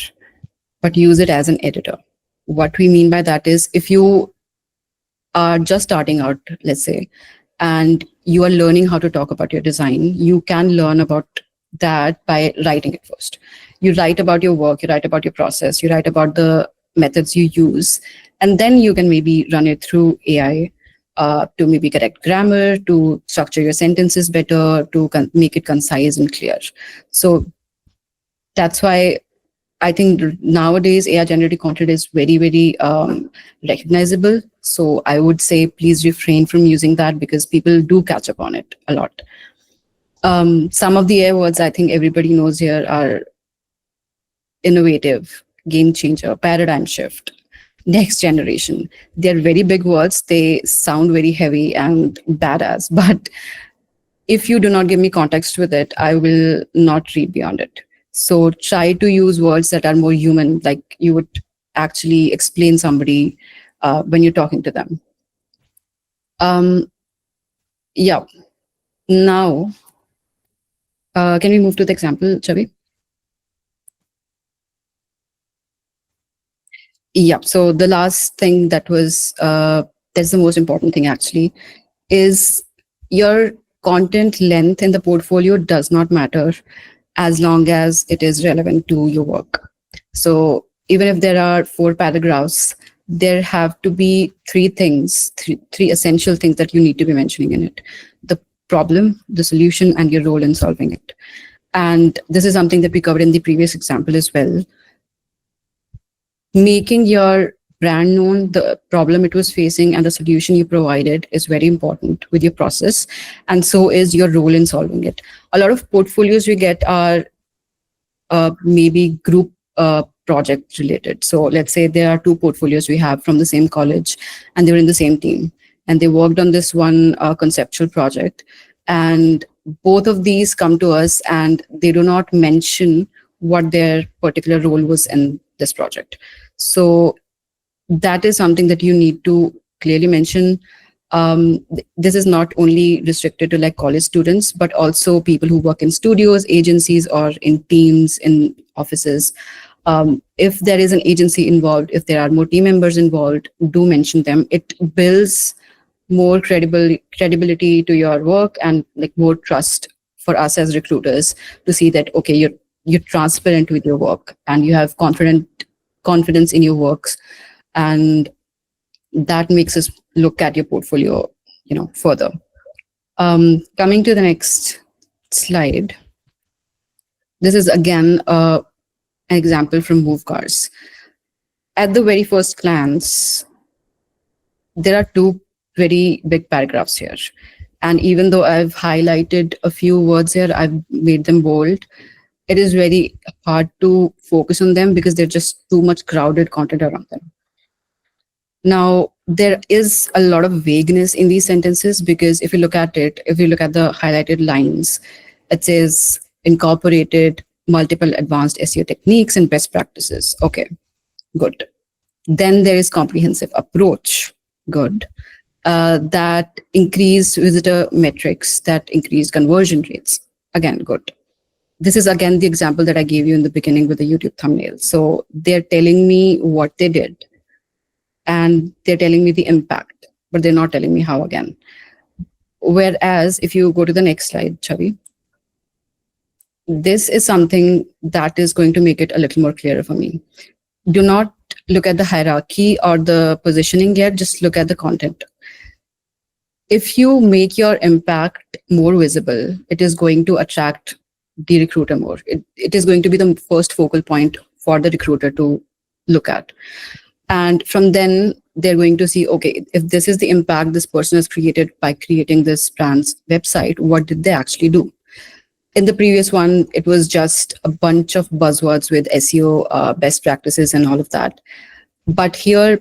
but use it as an editor. What we mean by that is if you are just starting out, let's say, and you are learning how to talk about your design, you can learn about that by writing it first. You write about your work, you write about your process, you write about the methods you use, and then you can maybe run it through AI to maybe correct grammar, to structure your sentences better, to make it concise and clear. So that's why I think nowadays AI generated content is very, very recognizable. So I would say please refrain from using that because people do catch up on it a lot. Some of the AI words I think everybody knows here are innovative, game changer, paradigm shift, next generation. They're very big words. They sound very heavy and badass, but if you do not give me context with it, I will not read beyond it. So try to use words that are more human, like you would actually explain somebody when you're talking to them. Yeah. Now, can we move to the example, Chavi? Yeah. So the last thing that was, that's the most important thing actually, is your content length in the portfolio does not matter as long as it is relevant to your work. So even if there are 4 paragraphs, there have to be 3 things, three essential things that you need to be mentioning in it: the problem, the solution, and your role in solving it. And this is something that we covered in the previous example as well. Making your brand known, the problem it was facing, and the solution you provided is very important with your process. And so is your role in solving it. A lot of portfolios we get are maybe group project related. So let's say there are 2 portfolios we have from the same college and they were in the same team and they worked on this one conceptual project. And both of these come to us and they do not mention what their particular role was in this project. So that is something that you need to clearly mention. This is not only restricted to like college students, but also people who work in studios, agencies, or in teams, in offices. If there is an agency involved, if there are more team members involved, do mention them. It builds more credibility to your work and like more trust for us as recruiters to see that okay, you're transparent with your work and you have confidence in your works, and that makes us look at your portfolio, further. Coming to the next slide. This is again an example from Move Cars. At the very first glance, there are two very big paragraphs here. And even though I've highlighted a few words here, I've made them bold, it is very hard to focus on them because there's just too much crowded content around them. Now, there is a lot of vagueness in these sentences because if you look at the highlighted lines, it says incorporated multiple advanced SEO techniques and best practices. Okay, good. Then there is comprehensive approach. Good. That increased visitor metrics, that increased conversion rates. Again, good. This is again the example that I gave you in the beginning with the YouTube thumbnail. So they're telling me what they did and they're telling me the impact, but they're not telling me how again. Whereas if you go to the next slide, Chavi, this is something that is going to make it a little more clearer for me. Do not look at the hierarchy or the positioning yet, just look at the content. If you make your impact more visible, it is going to attract the recruiter more. It is going to be the first focal point for the recruiter to look at. And from then they're going to see, okay, if this is the impact this person has created by creating this brand's website, what did they actually do? In the previous one, it was just a bunch of buzzwords with SEO best practices and all of that. But here,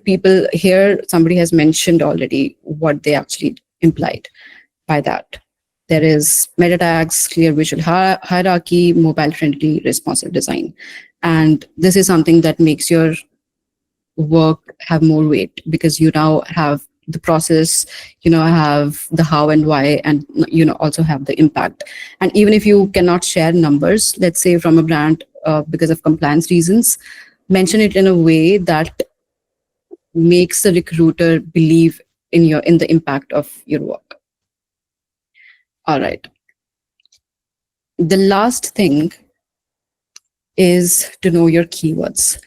somebody has mentioned already what they actually implied by that. There is meta tags, clear visual hierarchy, mobile-friendly, responsive design. And this is something that makes your work have more weight because you now have the process, have the how and why, and also have the impact. And even if you cannot share numbers, let's say from a brand because of compliance reasons, mention it in a way that makes the recruiter believe in the impact of your work. All right. The last thing is to know your keywords.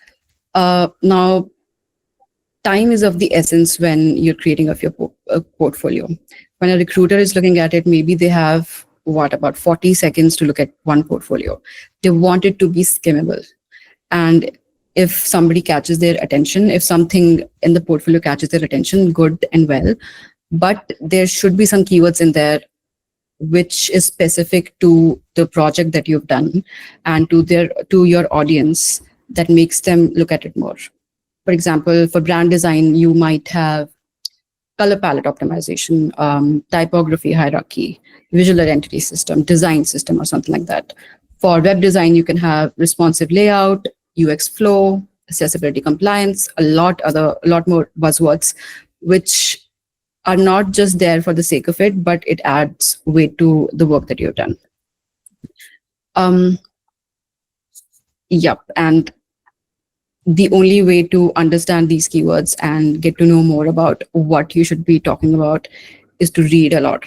Now, time is of the essence when you're creating your portfolio. When a recruiter is looking at it, maybe they have about 40 seconds to look at one portfolio. They want it to be skimmable. And if somebody catches their attention, if something in the portfolio catches their attention, good and well, but there should be some keywords in there which is specific to the project that you've done and to your audience that makes them look at it more. For example, for brand design, you might have color palette optimization, typography hierarchy, visual identity system, design system, or something like that. For web design, you can have responsive layout, UX flow, accessibility compliance, a lot more buzzwords, which are not just there for the sake of it, but it adds weight to the work that you've done. Yep, and the only way to understand these keywords and get to know more about what you should be talking about is to read a lot.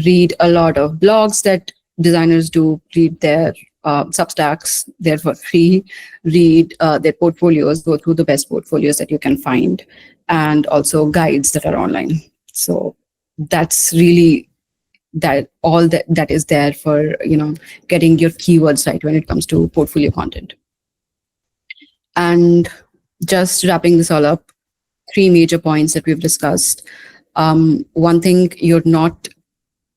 Read a lot of blogs that designers do, read their Substacks, they're for free, read their portfolios, go through the best portfolios that you can find, and also guides that are online. So that's really all that is there for getting your keywords right when it comes to portfolio content. And just wrapping this all up, 3 major points that we've discussed. One thing, you're not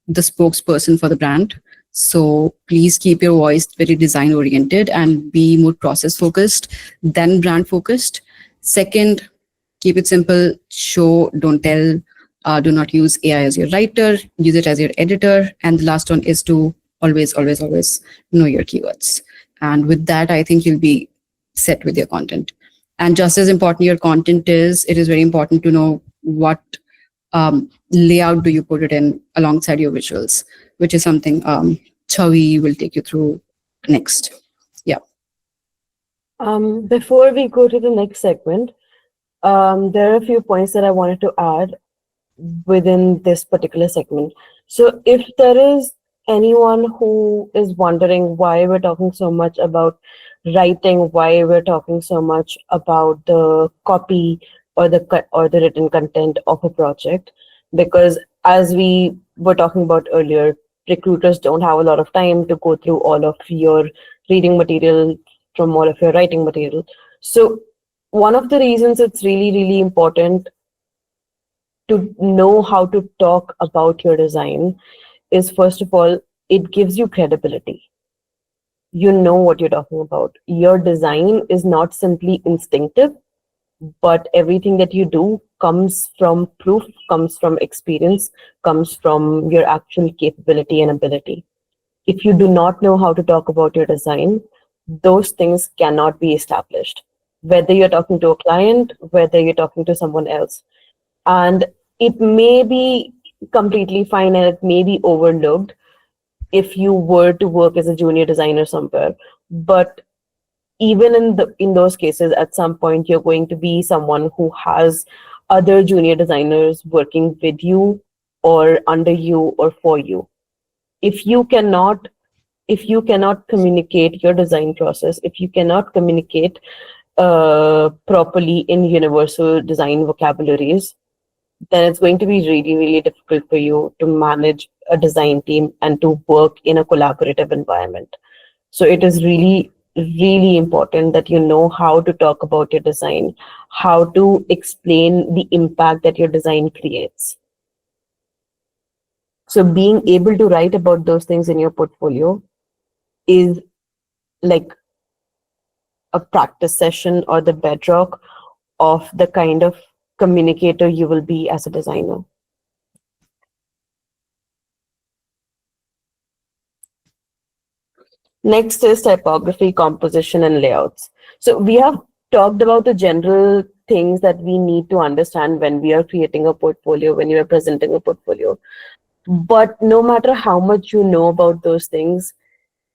the spokesperson for the brand. So please keep your voice very design oriented and be more process focused than brand focused. Second, keep it simple, show, don't tell. Do not use AI as your writer, use it as your editor. And the last one is to always know your keywords. And with that, I think you'll be set with your content. And just as important your content is, it is very important to know what layout do you put it in alongside your visuals, which is something Chavi will take you through next. Yeah. Before we go to the next segment, there are a few points that I wanted to add within this particular segment. So, if there is anyone who is wondering why we're talking so much about writing, why we're talking so much about the copy or or the written content of a project, because as we were talking about earlier, recruiters don't have a lot of time to go through all of your reading material from all of your writing material. So, one of the reasons it's really important to know how to talk about your design is, first of all, it gives you credibility. You know what you're talking about. Your design is not simply instinctive, but everything that you do comes from proof, comes from experience, comes from your actual capability and ability. If you do not know how to talk about your design, those things cannot be established. Whether you're talking to a client, whether you're talking to someone else. And it may be completely fine and it may be overlooked if you were to work as a junior designer somewhere. But even in those cases, at some point you're going to be someone who has other junior designers working with you or under you or for you. If you cannot communicate your design process, if you cannot communicate properly in universal design vocabularies, then it's going to be really difficult for you to manage a design team and to work in a collaborative environment. So it is really important that you know how to talk about your design, how to explain the impact that your design creates. So being able to write about those things in your portfolio is like a practice session or the bedrock of the kind of communicator you will be as a designer. Next is typography, composition, and layouts. So we have talked about the general things that we need to understand when we are creating a portfolio, when you are presenting a portfolio. But no matter how much you know about those things,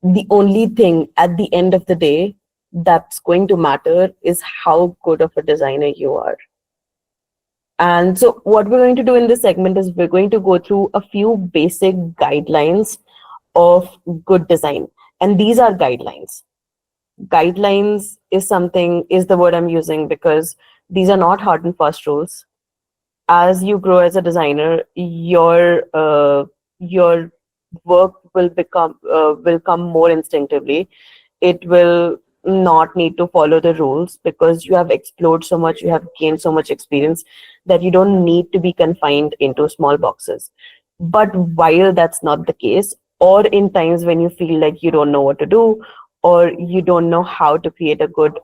the only thing at the end of the day that's going to matter is how good of a designer you are. And so what we're going to do in this segment is we're going to go through a few basic guidelines of good design. And these are guidelines. Guidelines is the word I'm using because these are not hard and fast rules. As you grow as a designer, your work will come more instinctively. It will not need to follow the rules because you have explored so much, you have gained so much experience that you don't need to be confined into small boxes. But while that's not the case, or in times when you feel like you don't know what to do, or you don't know how to create a good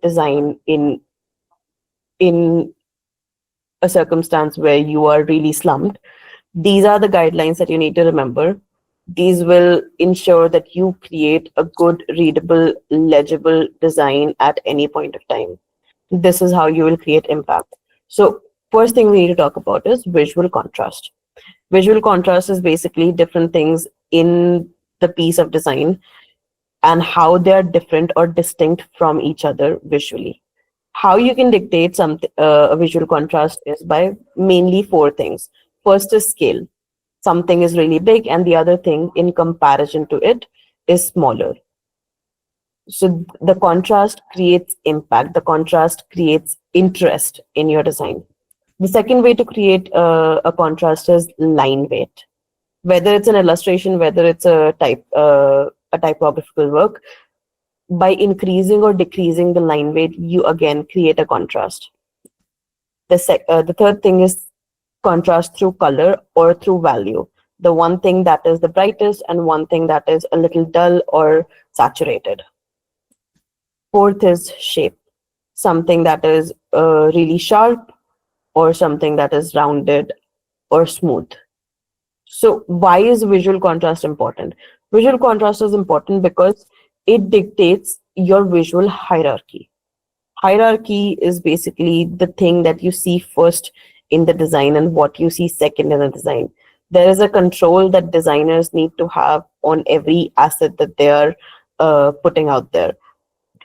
design in a circumstance where you are really slumped, these are the guidelines that you need to remember. These will ensure that you create a good, readable, legible design at any point of time. This is how you will create impact. So first thing we need to talk about is visual contrast. Visual contrast is basically different things in the piece of design and how they are different or distinct from each other visually. How you can dictate a visual contrast is by mainly four things. First is scale. Something is really big and the other thing in comparison to it is smaller. So the contrast creates impact. The contrast creates interest in your design. The second way to create a contrast is line weight. Whether it's an illustration, whether it's a typographical work, by increasing or decreasing the line weight, you again create a contrast. The third thing is contrast through color or through value. The one thing that is the brightest and one thing that is a little dull or saturated. Fourth is shape. Something that is really sharp or something that is rounded or smooth. So why is visual contrast important? Visual contrast is important because it dictates your visual hierarchy. Hierarchy is basically the thing that you see first in the design and what you see second in the design. There is a control that designers need to have on every asset that they are putting out there.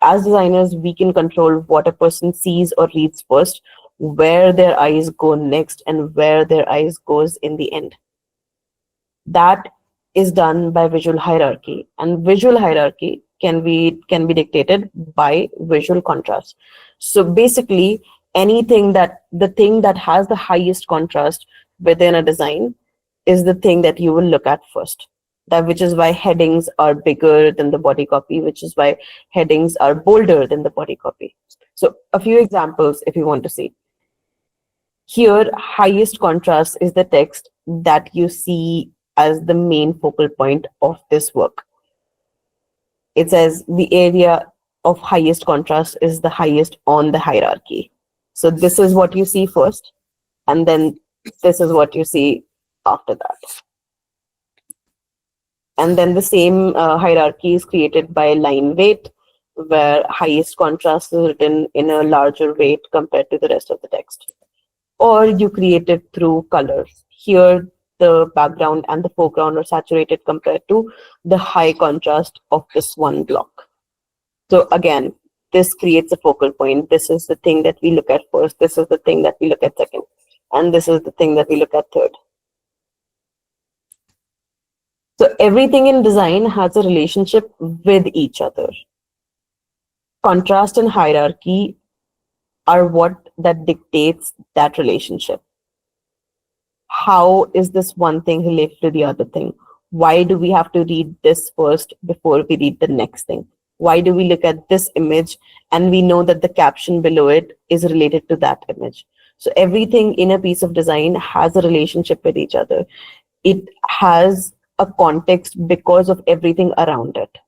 as designers, we can control what a person sees or reads first, where their eyes go next, and where their eyes goes in the end. That is done by visual hierarchy, and visual hierarchy can be dictated by visual contrast. So basically, the thing that has the highest contrast within a design is the thing that you will look at first. That which is why headings are bigger than the body copy, which is why headings are bolder than the body copy. So a few examples if you want to see. Here, highest contrast is the text that you see as the main focal point of this work. It says the area of highest contrast is the highest on the hierarchy. So this is what you see first, and then this is what you see after that. And then the same hierarchy is created by line weight, where highest contrast is written in a larger weight compared to the rest of the text. Or you create it through colors. Here, the background and the foreground are saturated compared to the high contrast of this one block. So again, this creates a focal point. This is the thing that we look at first. This is the thing that we look at second. And this is the thing that we look at third. So everything in design has a relationship with each other. Contrast and hierarchy are what that dictates that relationship. How is this one thing related to the other thing? Why do we have to read this first before we read the next thing? Why do we look at this image and we know that the caption below it is related to that image? So everything in a piece of design has a relationship with each other. It has a context because of everything around it.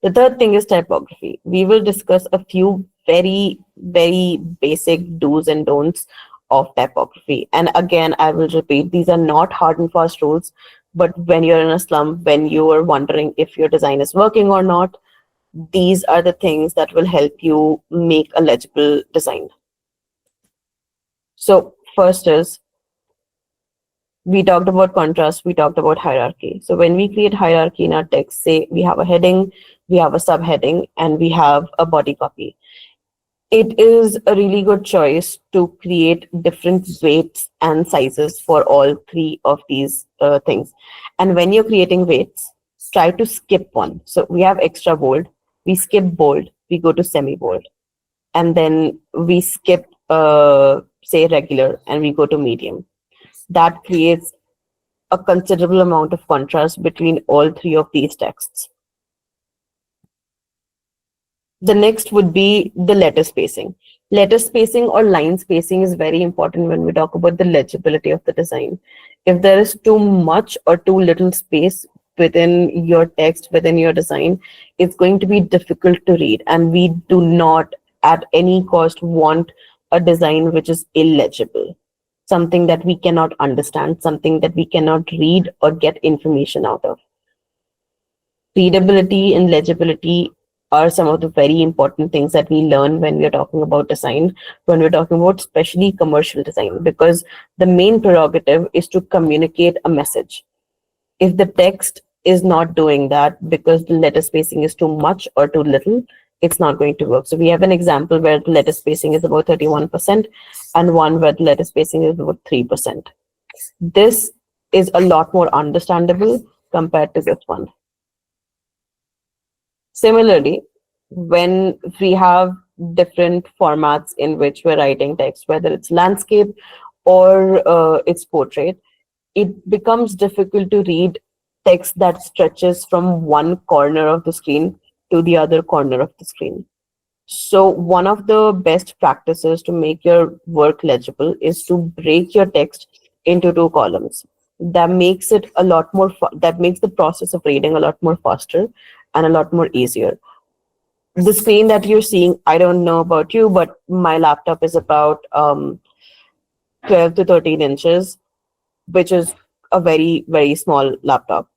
The third thing is typography. We will discuss a few very, very basic do's and don'ts of typography. And again, I will repeat, these are not hard and fast rules, but when you're in a slump, when you are wondering if your design is working or not, these are the things that will help you make a legible design. So first is, we talked about contrast, we talked about hierarchy. So when we create hierarchy in our text, say we have a heading, we have a subheading, and we have a body copy. It is a really good choice to create different weights and sizes for all three of these things. And when you're creating weights, try to skip one. So we have extra bold, we skip bold, we go to semi-bold. And then we skip, say, regular, and we go to medium. That creates a considerable amount of contrast between all three of these texts. The next would be the letter spacing. Letter spacing or line spacing is very important when we talk about the legibility of the design. If there is too much or too little space within your text, within your design, it's going to be difficult to read. And we do not at any cost want a design which is illegible, something that we cannot understand, something that we cannot read or get information out of. Readability and legibility are some of the very important things that we learn when we're talking about design, when we're talking about especially commercial design, because the main prerogative is to communicate a message. If the text is not doing that because the letter spacing is too much or too little, it's not going to work. So we have an example where the letter spacing is about 31% and one where the letter spacing is about 3%. This is a lot more understandable compared to this one. Similarly, when we have different formats in which we're writing text, whether it's landscape or it's portrait, it becomes difficult to read text that stretches from one corner of the screen to the other corner of the screen. So one of the best practices to make your work legible is to break your text into two columns. That makes it a lot more, that makes the process of reading a lot more faster and a lot more easier. The screen that you're seeing, I don't know about you, but my laptop is about 12 to 13 inches, which is a very, very small laptop.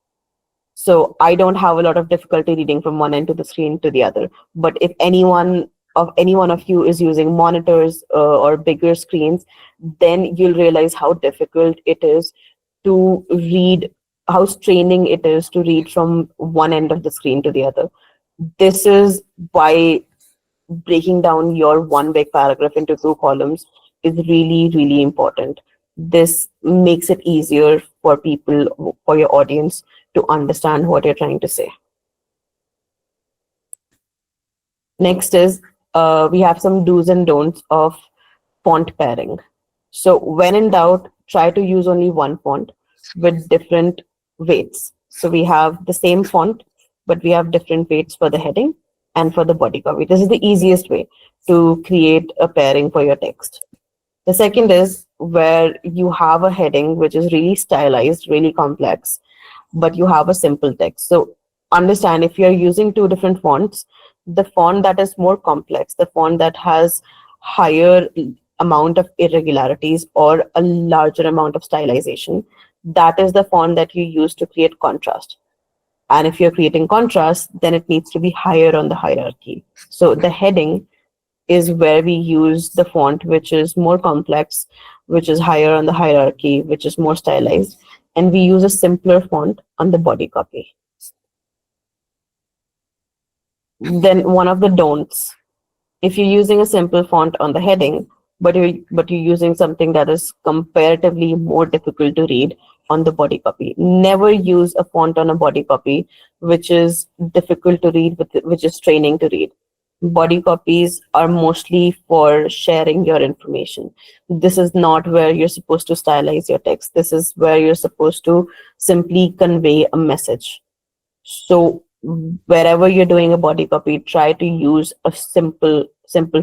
So I don't have a lot of difficulty reading from one end to the screen to the other. But if any one of you is using monitors or bigger screens, then you'll realize how difficult it is to read, how straining it is to read from one end of the screen to the other. This is why breaking down your one big paragraph into two columns is really, really important. This makes it easier for people, for your audience to understand what you're trying to say. Next is we have some do's and don'ts of font pairing. So when in doubt, try to use only one font with different weights. So we have the same font, but we have different weights for the heading and for the body copy. This is the easiest way to create a pairing for your text. The second is where you have a heading which is really stylized, really complex, but you have a simple text. So understand, if you're using two different fonts, the font that is more complex, the font that has higher amount of irregularities or a larger amount of stylization, that is the font that you use to create contrast. And if you're creating contrast, then it needs to be higher on the hierarchy. So the heading is where we use the font which is more complex, which is higher on the hierarchy, which is more stylized, and we use a simpler font on the body copy. Then one of the don'ts, if you're using a simple font on the heading, but you're using something that is comparatively more difficult to read on the body copy, never use a font on a body copy which is difficult to read, which is straining to read. Body copies are mostly for sharing your information. This is not where you're supposed to stylize your text. This is where you're supposed to simply convey a message. So wherever you're doing a body copy, try to use a simple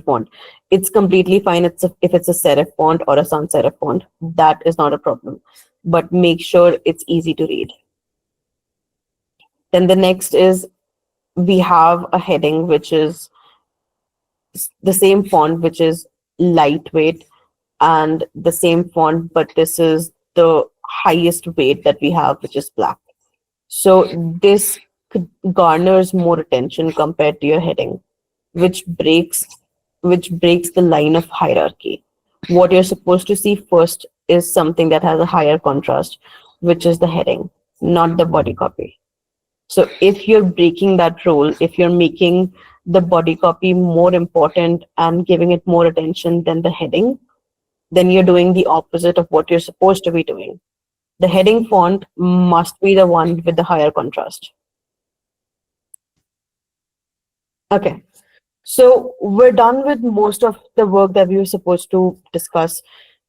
font. It's completely fine if it's a serif font or a sans serif font. That is not a problem. But make sure it's easy to read. Then the next is we have a heading which is the same font, which is lightweight, and the same font, but this is the highest weight that we have, which is black. So this garners more attention compared to your heading, which breaks the line of hierarchy. What you're supposed to see first is something that has a higher contrast, which is the heading, not the body copy. So if you're breaking that rule, if you're making the body copy more important and giving it more attention than the heading, then you're doing the opposite of what you're supposed to be doing. The heading font must be the one with the higher contrast. Okay, so we're done with most of the work that we were supposed to discuss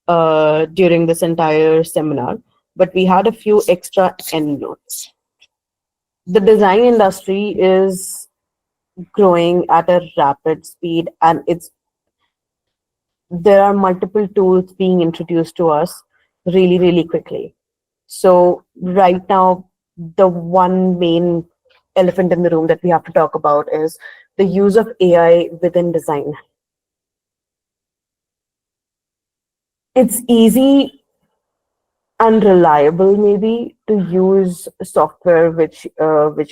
during this entire seminar, but we had a few extra end notes. The design industry is growing at a rapid speed, and there are multiple tools being introduced to us really, really quickly. So right now, the one main elephant in the room that we have to talk about is the use of AI within design. It's easy and reliable maybe to use software which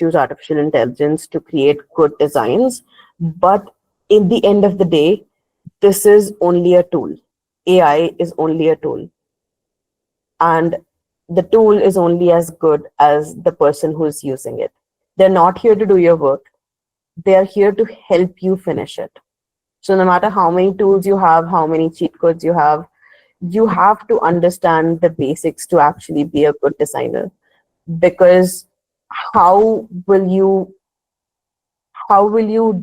use artificial intelligence to create good designs, but in the end of the day, this is only a tool. AI is only a tool, and the tool is only as good as the person who's using it. They're not here to do your work. They're here to help you finish it. So no matter how many tools you have, how many cheat codes you have to understand the basics to actually be a good designer. Because how will you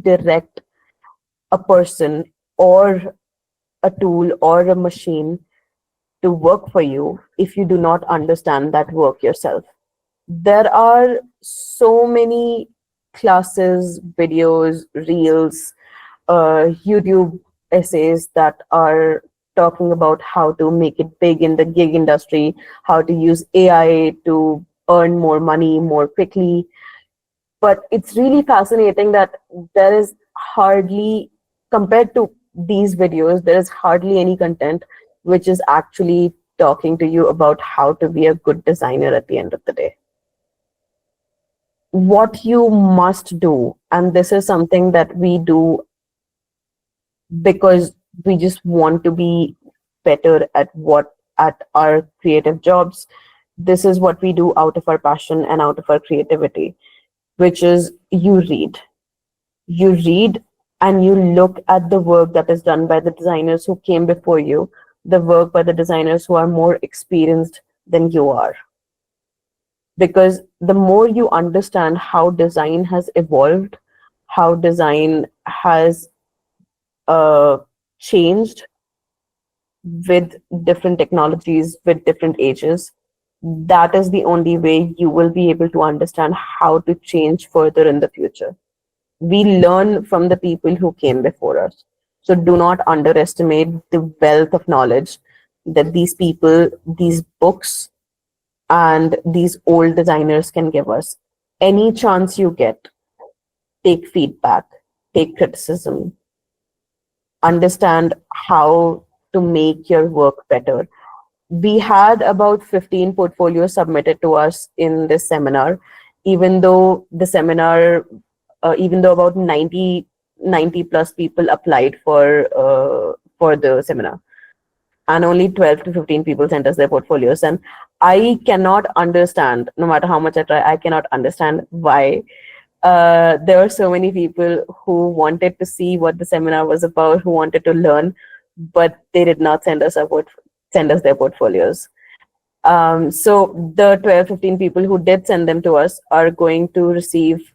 direct a person or a tool or a machine to work for you if you do not understand that work yourself? There are so many classes, videos, reels, YouTube essays that are talking about how to make it big in the gig industry, how to use AI to earn more money more quickly. But it's really fascinating that there is hardly, compared to these videos, there is hardly any content which is actually talking to you about how to be a good designer at the end of the day. What you must do, and this is something that we do because we just want to be better at our creative jobs. This is what we do out of our passion and out of our creativity, which is you read. you read and you look at the work that is done by the designers who came before you, the work by the designers who are more experienced than you are. Because the more you understand how design has evolved, how design has uh, changed with different technologies, with different ages, that is the only way you will be able to understand how to change further in the future. We learn from the people who came before us. So do not underestimate the wealth of knowledge that these people, these books, and these old designers can give us. Any chance you get, take feedback, take criticism, understand how to make your work better. We had about 15 portfolios submitted to us in this seminar, even though the seminar, even though about 90 plus people applied for the seminar, and only 12 to 15 people sent us their portfolios. And I cannot understand, no matter how much I try, I cannot understand why there were so many people who wanted to see what the seminar was about, who wanted to learn, but they did not send us their portfolios. So the 12, 15 people who did send them to us are going to receive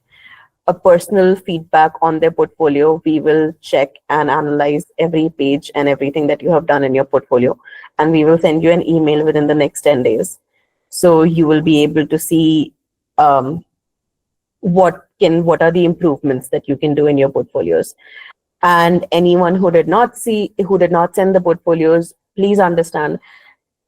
a personal feedback on their portfolio. We will check and analyze every page and everything that you have done in your portfolio, and we will send you an email within the next 10 days. So you will be able to see what are the improvements that you can do in your portfolios. And anyone who did not send the portfolios, please understand,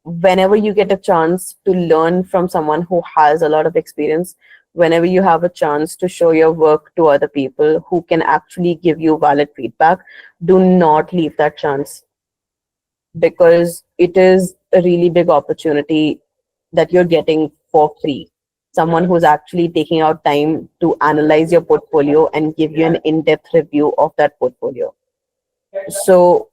whenever you get a chance to learn from someone who has a lot of experience, whenever you have a chance to show your work to other people who can actually give you valid feedback, do not leave that chance, because it is a really big opportunity that you're getting for free. Someone who's actually taking out time to analyze your portfolio and give you an in-depth review of that portfolio. So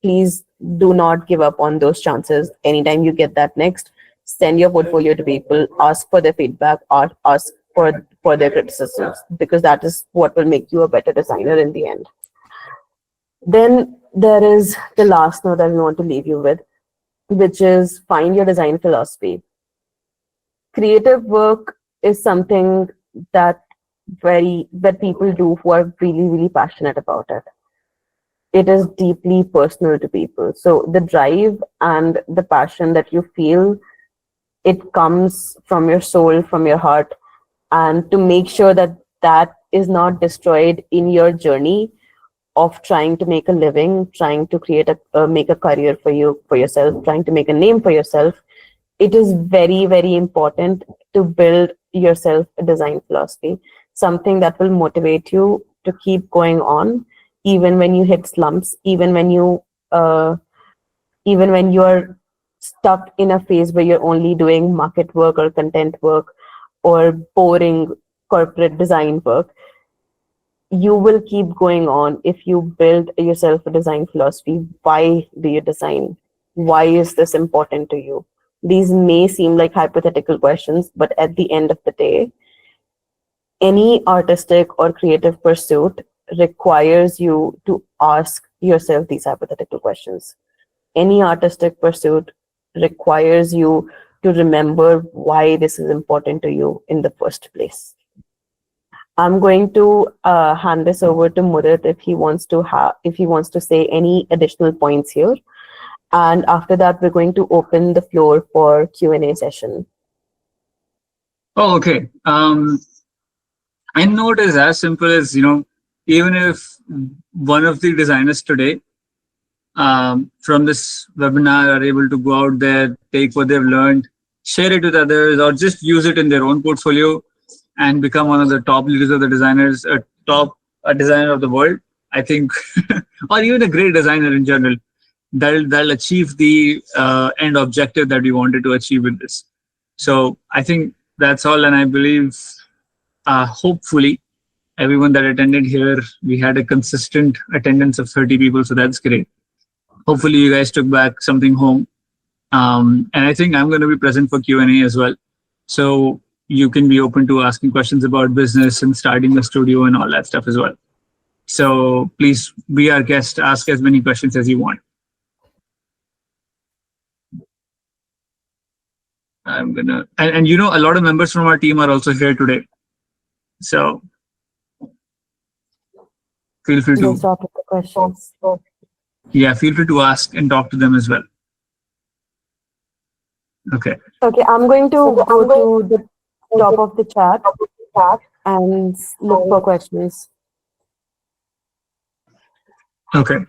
please do not give up on those chances. Anytime you get that next, send your portfolio to people, ask for their feedback, or ask for their criticisms, because that is what will make you a better designer in the end. Then there is the last note that we want to leave you with, which is find your design philosophy. Creative work is something that people do who are really, really passionate about it. It is deeply personal to people. So the drive and the passion that you feel, it comes from your soul, from your heart. And to make sure that that is not destroyed in your journey of trying to make a living, trying to make a career for yourself, trying to make a name for yourself, it is very, very important to build yourself a design philosophy, something that will motivate you to keep going on, even when you hit slumps, even when you are stuck in a phase where you're only doing market work or content work or boring corporate design work. You will keep going on if you build yourself a design philosophy. Why do you design? Why is this important to you? These may seem like hypothetical questions, but at the end of the day, any artistic or creative pursuit requires you to ask yourself these hypothetical questions. Any artistic pursuit requires you to remember why this is important to you in the first place. I'm going to hand this over to Mudit if he wants to say any additional points here. And after that, we're going to open the floor for Q&A session. Oh, okay. I know it is as simple as, even if one of the designers today from this webinar are able to go out there, take what they've learned, share it with others, or just use it in their own portfolio and become one of the top leaders of the designers, a designer of the world, I think, or even a great designer in general, that'll achieve the end objective that we wanted to achieve with this. So I think that's all. And I believe, hopefully, everyone that attended here, we had a consistent attendance of 30 people. So that's great. Hopefully you guys took back something home. And I think I'm going to be present for Q&A as well. So you can be open to asking questions about business and starting a studio and all that stuff as well. So please be our guest, ask as many questions as you want. I'm gonna, and you know, a lot of members from our team are also here today. So feel free Let's to, start with the questions. yeah, feel free to ask and talk to them as well. Okay. Okay, I'm going to go to the top of the chat and look for questions. Okay.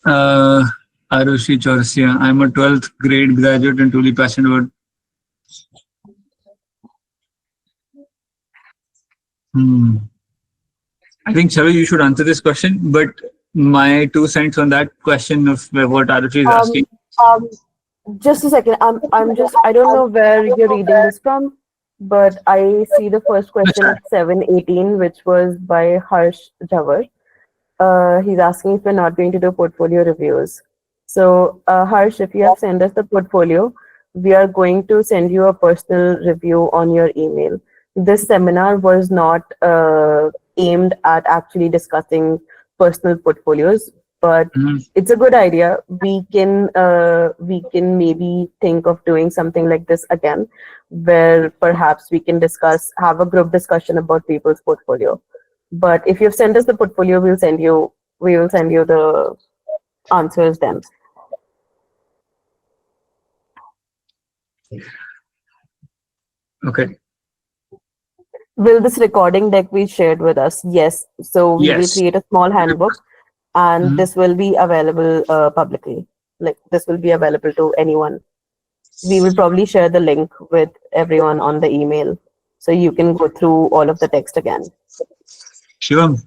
Arushi Chaurasia, I'm a 12th grade graduate and truly passionate about. I think, Chavi, you should answer this question, but my 2 cents on that question of what Arushi is asking. Just a second. I don't know where you're reading this from, but I see the first question at 7:18, which was by Harsh Jawar. He's asking if we're not going to do portfolio reviews. So, Harsh, if you have sent us the portfolio, we are going to send you a personal review on your email. This seminar was not aimed at actually discussing personal portfolios, but it's a good idea. We can maybe think of doing something like this again, where perhaps we can have a group discussion about people's portfolio. But if you've sent us the portfolio, we will send you the answers then. Okay. Will this recording deck be shared with us? Yes. So we will create a small handbook, and this will be available publicly. Like, this will be available to anyone. We will probably share the link with everyone on the email, so you can go through all of the text again. Shivam,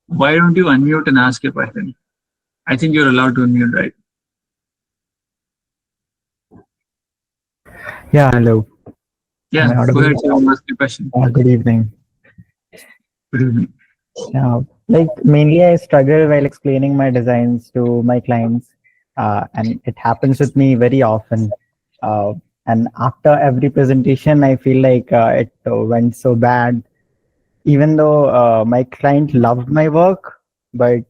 why don't you unmute and ask your question? I think you're allowed to unmute, right? Yeah, hello. Yeah, go ahead, Shivam, ask your question. Good evening. Good evening. Like, mainly I struggle while explaining my designs to my clients, and it happens with me very often. And after every presentation, I feel like it went so bad, even though my client loved my work, but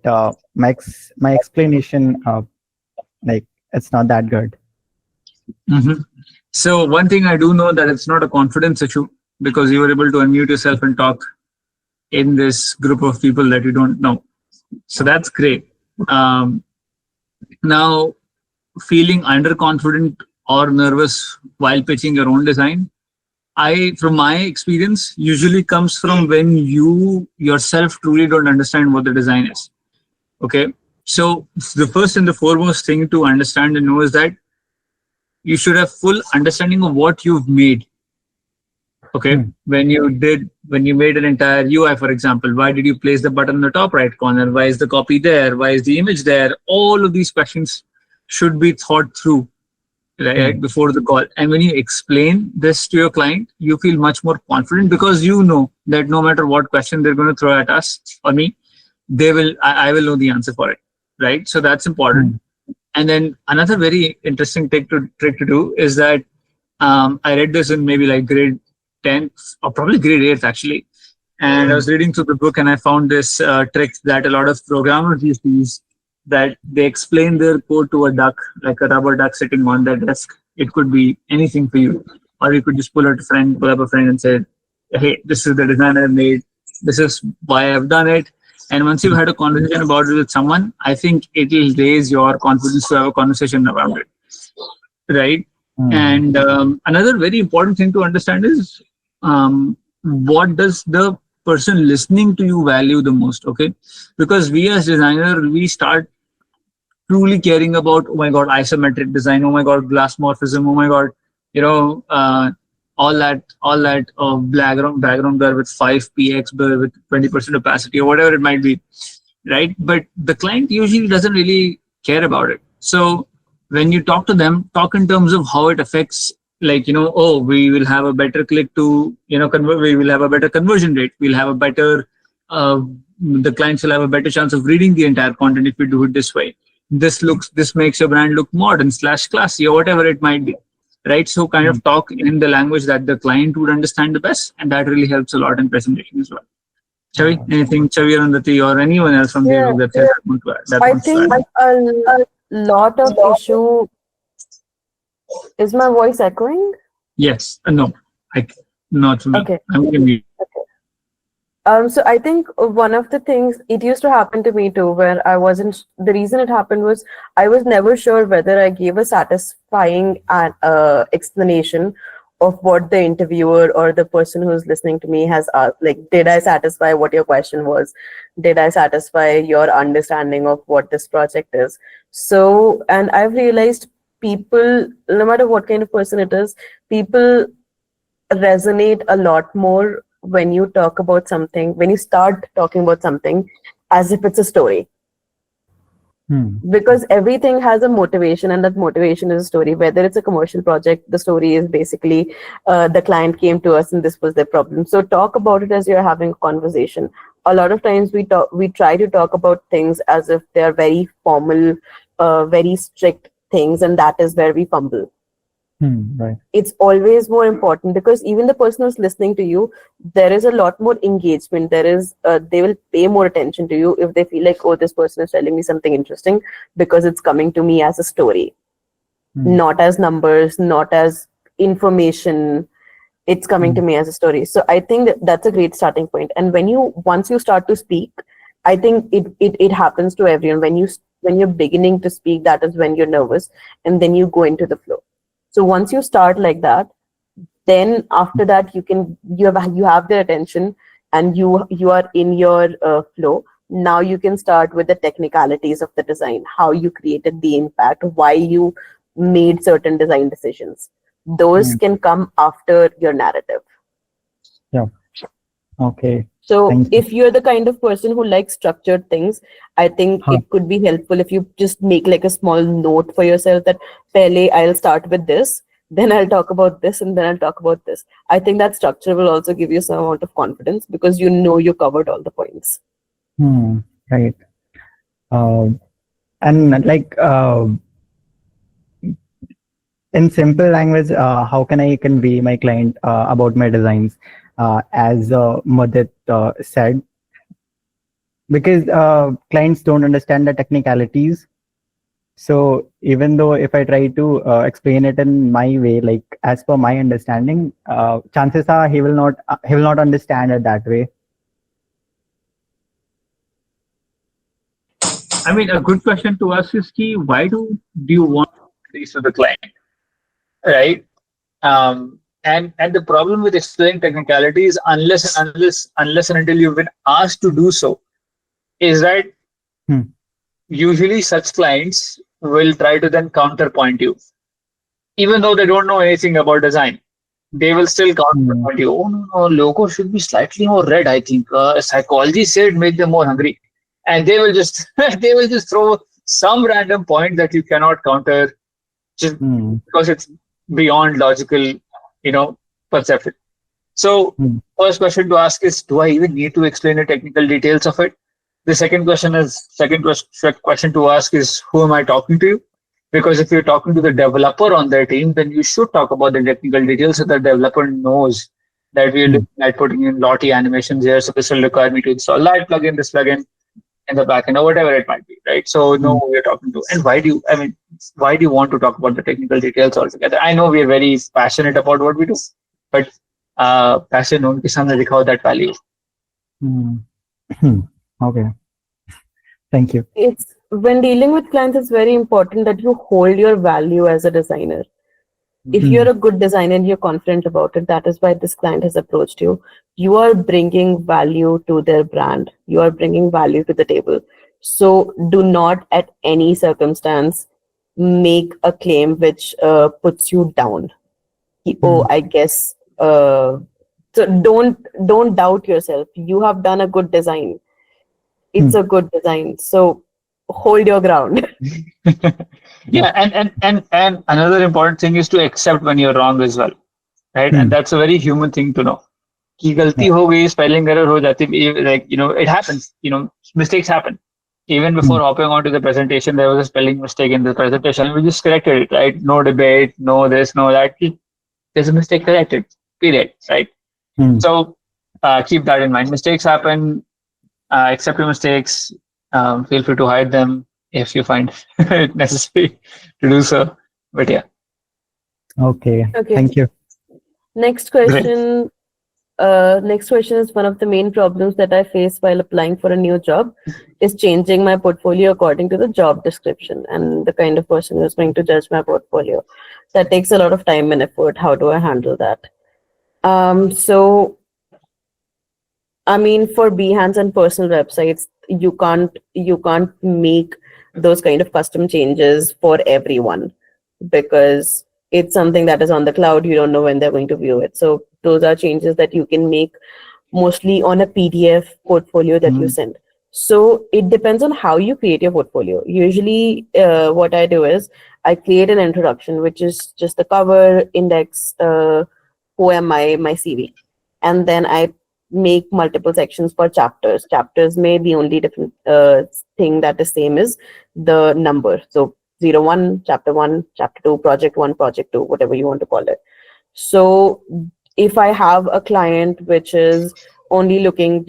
my explanation, like, it's not that good. So one thing I do know that it's not a confidence issue, because you were able to unmute yourself and talk in this group of people that you don't know. So that's great. Now, feeling underconfident or nervous while pitching your own design, from my experience, usually comes from when you yourself truly don't understand what the design is. Okay. So the first and the foremost thing to understand and know is that you should have full understanding of what you've made. Okay. When you made an entire UI, for example, why did you place the button in the top right corner? Why is the copy there? Why is the image there? All of these questions should be thought through, right, before the call. And when you explain this to your client, you feel much more confident, because you know that no matter what question they're going to throw at us or me, I will know the answer for it, right? So that's important. And then another very interesting trick to do is that I read this in maybe like grade 10th or probably grade 8th actually. And I was reading through the book and I found this trick that a lot of programmers used to use, that they explain their code to a duck, like a rubber duck sitting on their desk. It could be anything for you. Or you could just pull up a friend and say, hey, this is the design I made. This is why I've done it. And once you've had a conversation about it with someone, I think it will raise your confidence to have a conversation around it. Right? And another very important thing to understand is what does the person listening to you value the most? Okay, because we as designer, we start truly caring about, oh my god, isometric design, oh my god, glass morphism, oh my god, all that background blur with 5px blur with 20% opacity or whatever it might be, right? But the client usually doesn't really care about it. So when you talk to them, talk in terms of how it affects, like, oh, we will have a better click to, we will have a better conversion rate. We'll have a better, the clients will have a better chance of reading the entire content if we do it this way. This makes your brand look modern / classy or whatever it might be. right? So kind of talk in the language that the client would understand the best, and that really helps a lot in presentation as well. Chavi, anything, Chavi or Nandati or anyone else from Yeah, the that wants to add? That I wants to think add? a lot of issue. Is my voice echoing? Yes, no, I, not for me. Okay. I'm going to mute. So I think one of the things it used to happen to me too, where I wasn't. The reason it happened was I was never sure whether I gave a satisfying explanation of what the interviewer or the person who's listening to me has asked. Like, did I satisfy what your question was? Did I satisfy your understanding of what this project is? So, and I've realized people, no matter what kind of person it is, people resonate a lot more when you talk about something, when you start talking about something as if it's a story. Because everything has a motivation, and that motivation is a story. Whether it's a commercial project, the story is basically the client came to us and this was their problem. So talk about it as you're having a conversation. A lot of times we try to talk about things as if they're very formal, very strict things, and that is where we fumble. Right. It's always more important, because even the person who's listening to you, there is a lot more engagement. There is they will pay more attention to you if they feel like, oh, this person is telling me something interesting, because it's coming to me as a story, not as numbers, not as information. It's coming to me as a story. So I think that's a great starting point. And once you start to speak, I think it happens to everyone. When you're beginning to speak, that is when you're nervous, and then you go into the flow. So once you start like that, then after that you have their attention, and you are in your flow. Now you can start with the technicalities of the design, how you created the impact, why you made certain design decisions. Those can come after your narrative. Yeah. Okay. So Thank you. if you're the kind of person who likes structured things, I think it could be helpful if you just make like a small note for yourself that Pehle, I'll start with this, then I'll talk about this, and then I'll talk about this. I think that structure will also give you some amount of confidence, because you know you covered all the points. Right. And like in simple language, how can I convey my client about my designs? As Mudit said, because clients don't understand the technicalities. So even though if I try to explain it in my way, like as per my understanding, chances are he will not understand it that way. I mean, a good question to ask is, why do you want these to the client, right? And the problem with explaining technicalities, unless and until you've been asked to do so, is that usually such clients will try to then counterpoint you, even though they don't know anything about design. They will still counterpoint you. Oh no, logo should be slightly more red. I think psychology said make them more hungry, and they will just they will just throw some random point that you cannot counter, just because it's beyond logical, perception. So first question to ask is, do I even need to explain the technical details of it? The second question to ask is, who am I talking to? Because if you're talking to the developer on their team, then you should talk about the technical details so the developer knows that we're looking at putting in lottie animations here. So this will require me to install that plugin, this plugin in the backend, or whatever it might be, right? So know who we're talking to. And why do you want to talk about the technical details altogether? I know we're very passionate about what we do, but passion only samne dikhao that value. Okay. Thank you. It's when dealing with clients, it's very important that you hold your value as a designer. If you're a good designer and you're confident about it, that is why this client has approached you. You are bringing value to their brand. You are bringing value to the table. So do not at any circumstance make a claim which puts you down. Oh, I guess. So don't doubt yourself. You have done a good design. It's a good design. So hold your ground. Yeah, and another important thing is to accept when you're wrong as well, right? And that's a very human thing to know. कि गलती हो गई, spelling error हो जाती, like it happens. Mistakes happen. Even before hopping onto the presentation, there was a spelling mistake in the presentation, and we just corrected it, right? No debate, no this, no that. There's a mistake, corrected. Period. Right. Hmm. So keep that in mind. Mistakes happen. Accept your mistakes. Feel free to hide them if you find it necessary to do so. But yeah, Okay. Okay. Thank you. Next great. question. Next question is one of the main problems that I face while applying for a new job is changing my portfolio according to the job description and the kind of person who's going to judge my portfolio. That takes a lot of time and effort. How do I handle that? So I mean, for Behance and personal websites, you can't make those kind of custom changes for everyone because it's something that is on the cloud. You don't know when they're going to view it. So those are changes that you can make mostly on a PDF portfolio that you send. So it depends on how you create your portfolio. Usually, what I do is I create an introduction, which is just the cover, index, who am I, my CV, and then I make multiple sections for chapters. Chapters may the only different thing that is same is the number. So 01, chapter 1, chapter 2, project 1, project 2, whatever you want to call it. So if I have a client which is only looking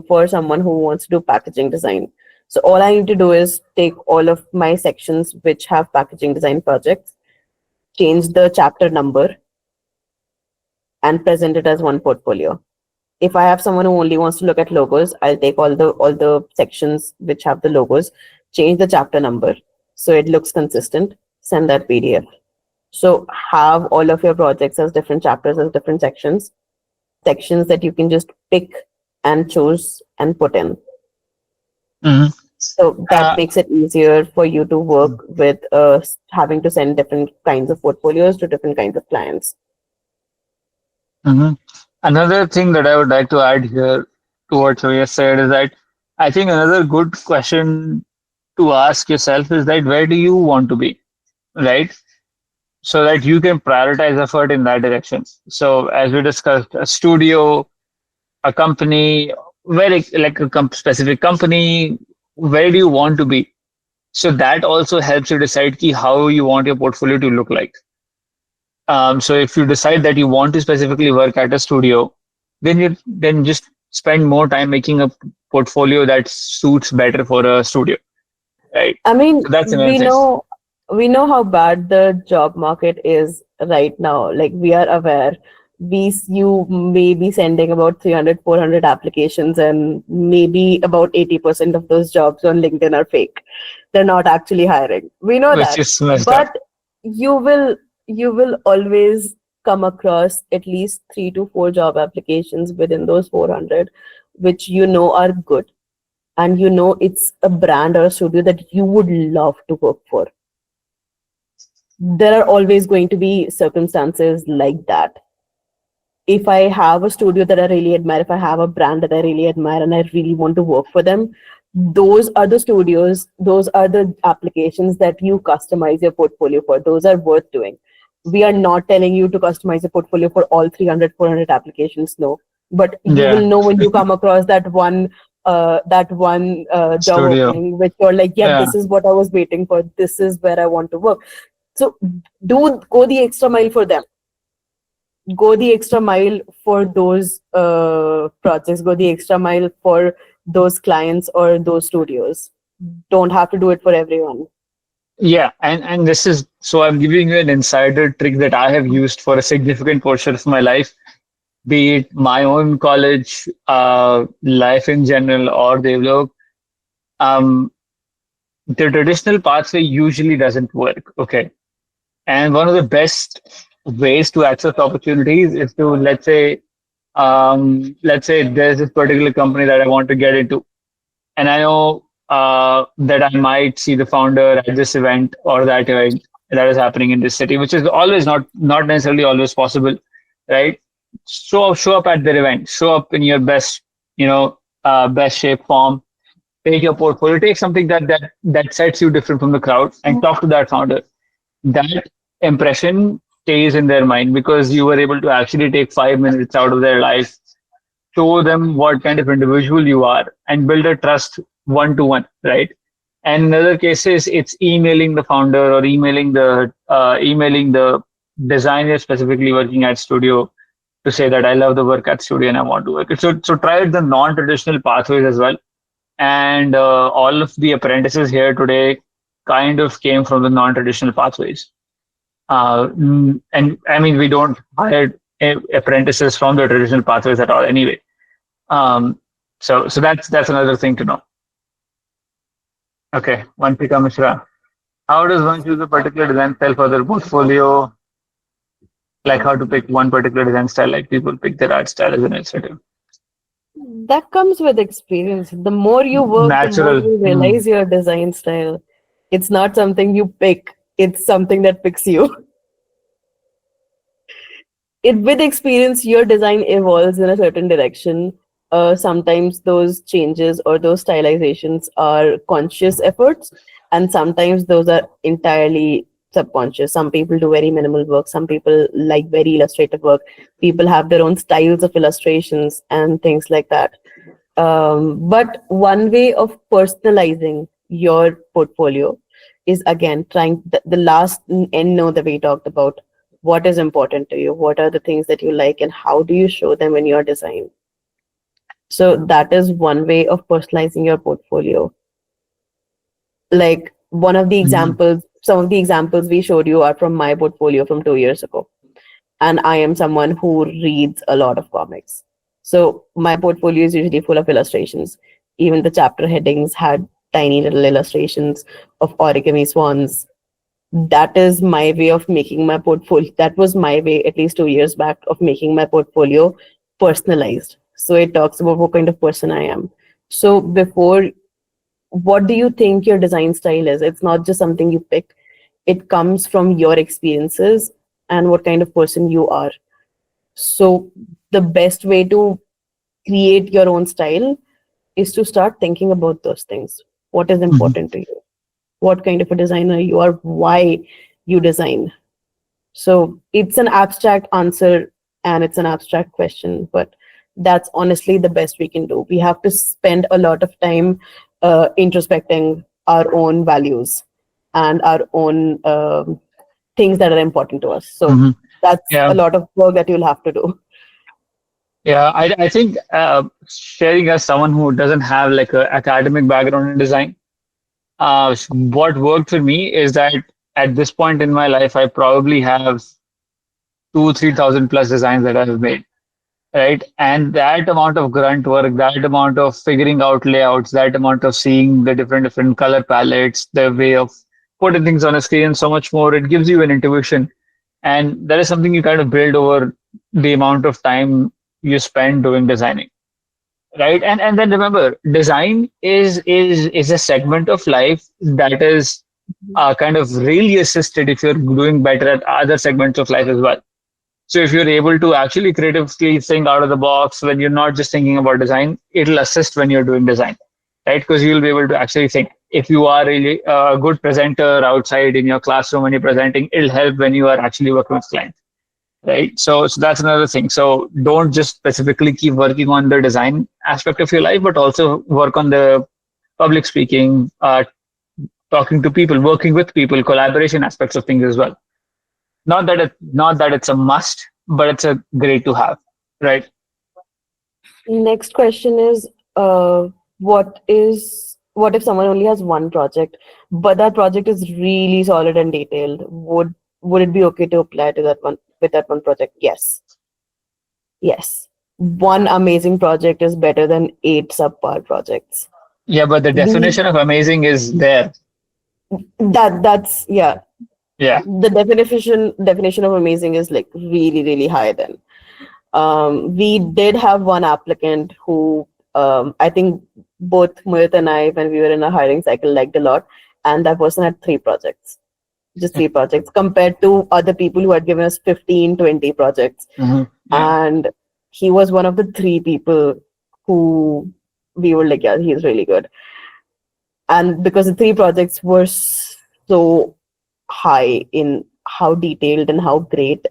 for someone who wants to do packaging design, so all I need to do is take all of my sections which have packaging design projects, change the chapter number, and present it as one portfolio. If I have someone who only wants to look at logos, I'll take all the sections which have the logos, change the chapter number so it looks consistent, send that PDF. So have all of your projects as different chapters, as different sections that you can just pick and choose and put in. Mhm. So that makes it easier for you to work with having to send different kinds of portfolios to different kinds of clients. Mhm. Another thing that I would like to add here to what Shoya said is that I think another good question to ask yourself is that where do you want to be, right? So that you can prioritize effort in that direction. So as we discussed, a studio, a company, very like a specific company, where do you want to be? So that also helps you decide ki how you want your portfolio to look like. So if you decide that you want to specifically work at a studio, then just spend more time making a portfolio that suits better for a studio, right? I mean, So that's another thing. we know how bad the job market is right now. Like we are aware. You may be sending about 300, 400 applications, and maybe about 80% of those jobs on LinkedIn are fake. They're not actually hiring. We know Which that. is messed up. But you will always come across at least 3 to 4 job applications within those 400, which you know are good, and you know it's a brand or a studio that you would love to work for. There are always going to be circumstances like that. If I have a studio that I really admire, if I have a brand that I really admire and I really want to work for them, those are the studios, those are the applications that you customize your portfolio for. Those are worth doing. We are not telling you to customize a portfolio for all 300, 400 applications, no. But you will Yeah, know when you come across that one job studio. opening, which you're like, yeah, Yeah, this is what I was waiting for. This is where I want to work. So go the extra mile for them. Go the extra mile for those projects. Go the extra mile for those clients or those studios. Don't have to do it for everyone. yeah, and this is so I'm giving you an insider trick that I have used for a significant portion of my life, be it my own college, life in general, or Devalok. Um, the traditional pathway usually doesn't work. Okay, and one of the best ways to access opportunities is to let's say there's this particular company that I want to get into, and I know that I might see the founder at this event or that event that is happening in this city, which is always not necessarily always possible, right? So show up at their event, show up in your best, best shape form. Take your portfolio, take something that sets you different from the crowd, and talk to that founder. That impression stays in their mind because you were able to actually take 5 minutes out of their life, show them what kind of individual you are, and build a trust one-to-one, right? And in other cases, it's emailing the founder or emailing the designer specifically working at studio to say that I love the work at studio and I want to work. So try the non-traditional pathways as well. And all of the apprentices here today kind of came from the non-traditional pathways. And I mean, we don't hire apprentices from the traditional pathways at all anyway. So that's another thing to know. Okay, Vantika Mishra. How does one choose a particular design style for their portfolio? Like how to pick one particular design style, like people pick their art style as an initiative. That comes with experience. The more you work, the more Natural. you realize your design style. It's not something you pick, it's something that picks you. With experience, your design evolves in a certain direction. Sometimes those changes or those stylizations are conscious efforts, and sometimes those are entirely subconscious. Some people do very minimal work, some people like very illustrative work, people have their own styles of illustrations and things like that. But one way of personalizing your portfolio is, again, trying the last end know that we talked about. What is important to you? What are the things that you like, and how do you show them in your design? So that is one way of personalizing your portfolio. Like one of the examples, some of the examples we showed you are from my portfolio from 2 years ago. And I am someone who reads a lot of comics. So my portfolio is usually full of illustrations. Even the chapter headings had tiny little illustrations of origami swans. That is my way of making my portfolio. That was my way, at least 2 years back, of making my portfolio personalized. So it talks about what kind of person I am. So before, what do you think your design style is? It's not just something you pick. It comes from your experiences and what kind of person you are. So the best way to create your own style is to start thinking about those things. What is important to you? What kind of a designer you are? Why you design? So it's an abstract answer and it's an abstract question, but that's honestly the best we can do. We have to spend a lot of time introspecting our own values and our own things that are important to us. So that's Yeah. a lot of work that you'll have to do. Yeah, I think sharing as someone who doesn't have like an academic background in design, what worked for me is that at this point in my life, I probably have 3,000 plus designs that I have made, right? And that amount of grunt work, that amount of figuring out layouts, that amount of seeing the different color palettes, the way of putting things on a screen, so much more, it gives you an intuition. And that is something you kind of build over the amount of time you spend doing designing, right? And then remember, design is a segment of life that is kind of really assisted if you're doing better at other segments of life as well. So if you're able to actually creatively think out of the box when you're not just thinking about design, it'll assist when you're doing design, right? Because you'll be able to actually think. If you are really a good presenter outside in your classroom when you're presenting, it'll help when you are actually working with clients, right? So that's another thing. So don't just specifically keep working on the design aspect of your life, but also work on the public speaking, talking to people, working with people, collaboration aspects of things as well. Not that it's a must, but it's a great to have, right? Next question is, what if someone only has one project, but that project is really solid and detailed? Would it be okay to apply to that one with that one project? Yes. Yes. One amazing project is better than 8 subpar projects. Yeah, but the definition of amazing is there. That's yeah. Yeah. The definition of amazing is like really, really high then. We did have one applicant who I think both Mudit and I, when we were in a hiring cycle, liked a lot. And that person had 3 projects, just 3 projects, compared to other people who had given us 15, 20 projects. Yeah. And he was one of the 3 people who we were like, yeah, he's really good. And because the 3 projects were so high in how detailed and how great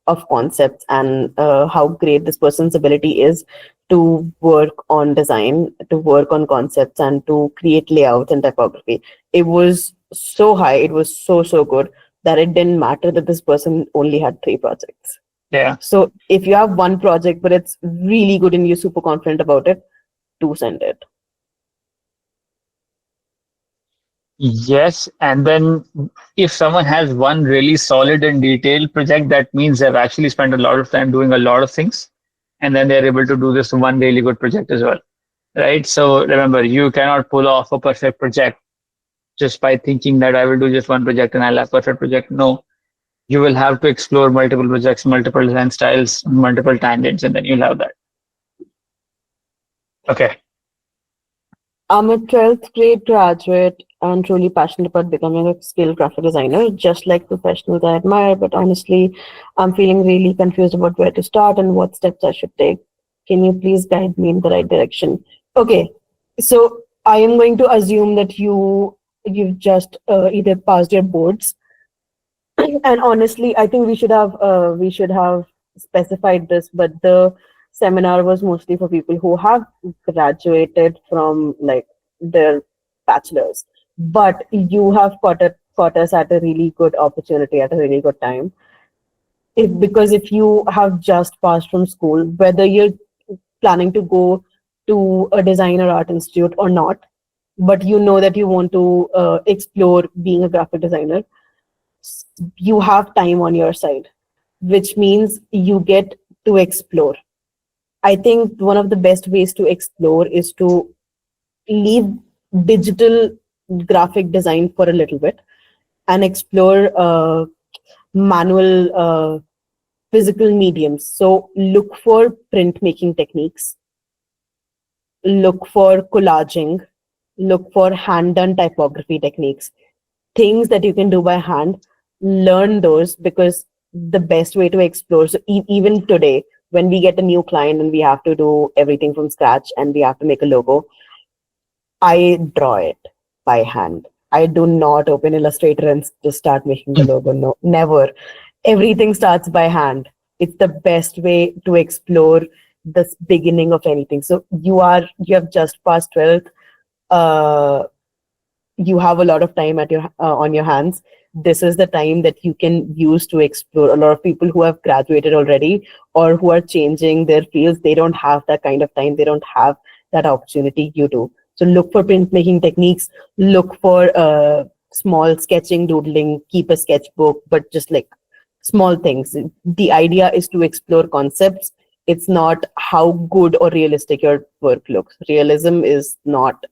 of concepts and how great this person's ability is to work on design, to work on concepts, and to create layouts and typography. It was so high, it was so good that it didn't matter that this person only had 3 projects. Yeah. So if you have one project, but it's really good and you're super confident about it, do send it. Yes, and then if someone has one really solid and detailed project, that means they've actually spent a lot of time doing a lot of things, and then they're able to do this one really good project as well, right? So remember, you cannot pull off a perfect project just by thinking that I will do just one project and I'll have perfect project. No, you will have to explore multiple projects, multiple design styles, multiple tangents, and then you'll have that. Okay. I'm a 12th grade graduate and truly passionate about becoming a skilled graphic designer, just like professionals I admire. But honestly, I'm feeling really confused about where to start and what steps I should take. Can you please guide me in the right direction? Okay, so I am going to assume that you've just either passed your boards, and honestly, I think we should have specified this, but the seminar was mostly for people who have graduated from like their bachelor's. But you have caught us at a really good opportunity at a really good time. Because if you have just passed from school, whether you're planning to go to a design or art institute or not, but you know that you want to explore being a graphic designer, you have time on your side, which means you get to explore. I think one of the best ways to explore is to leave digital graphic design for a little bit and explore manual physical mediums. So look for printmaking techniques, look for collaging, look for hand done typography techniques, things that you can do by hand. Learn those, because the best way to explore. So even today, when we get a new client and we have to do everything from scratch and we have to make a logo, I draw it by hand. I do not open Illustrator and just start making the logo. No, never. Everything starts by hand. It's the best way to explore this beginning of anything. So you have just passed 12th. You have a lot of time at your on your hands. This is the time that you can use to explore. A lot of people who have graduated already or who are changing their fields, they don't have that kind of time. They don't have that opportunity. You do. So look for printmaking techniques. Look for small sketching, doodling. Keep a sketchbook, but just like small things. The idea is to explore concepts. It's not how good or realistic your work looks. Realism is not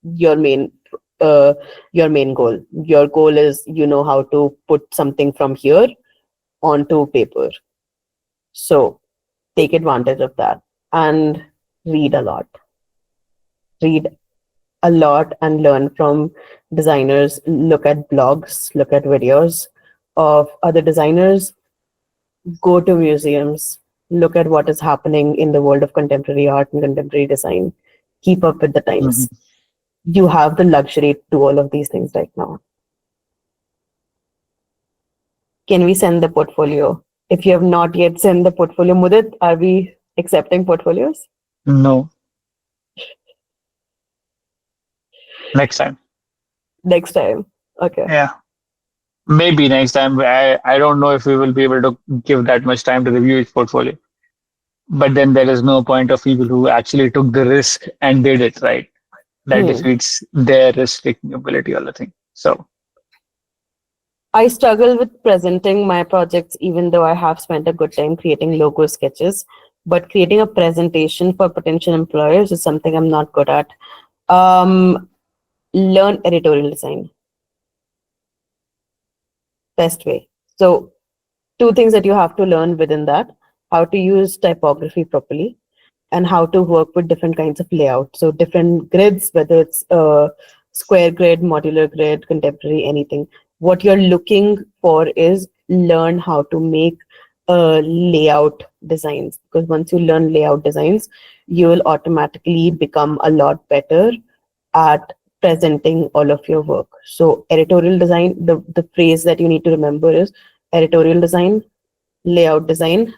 your main goal. Your goal is how to put something from here onto paper. So take advantage of that and read a lot. Read a lot and learn from designers. Look at blogs, look at videos of other designers. Go to museums. Look at what is happening in the world of contemporary art and contemporary design. Keep up with the times. You have the luxury to do all of these things right now. Can we send the portfolio? If you have not yet sent the portfolio, Mudit, are we accepting portfolios? No. Next time. Next time. Okay. Yeah. Maybe next time. I don't know if we will be able to give that much time to review each portfolio. But then there is no point of people who actually took the risk and did it, right? That defeats their risk-taking ability, all the thing. So I struggle with presenting my projects, even though I have spent a good time creating logo sketches. But creating a presentation for potential employers is something I'm not good at. Learn editorial design. Best way. So 2 things that you have to learn within that: how to use typography properly and how to work with different kinds of layout. So different grids, whether it's square grid, modular grid, contemporary, anything. What you're looking for is learn how to make layout designs, because once you learn layout designs, you will automatically become a lot better at presenting all of your work. So editorial design, the phrase that you need to remember is editorial design, layout design,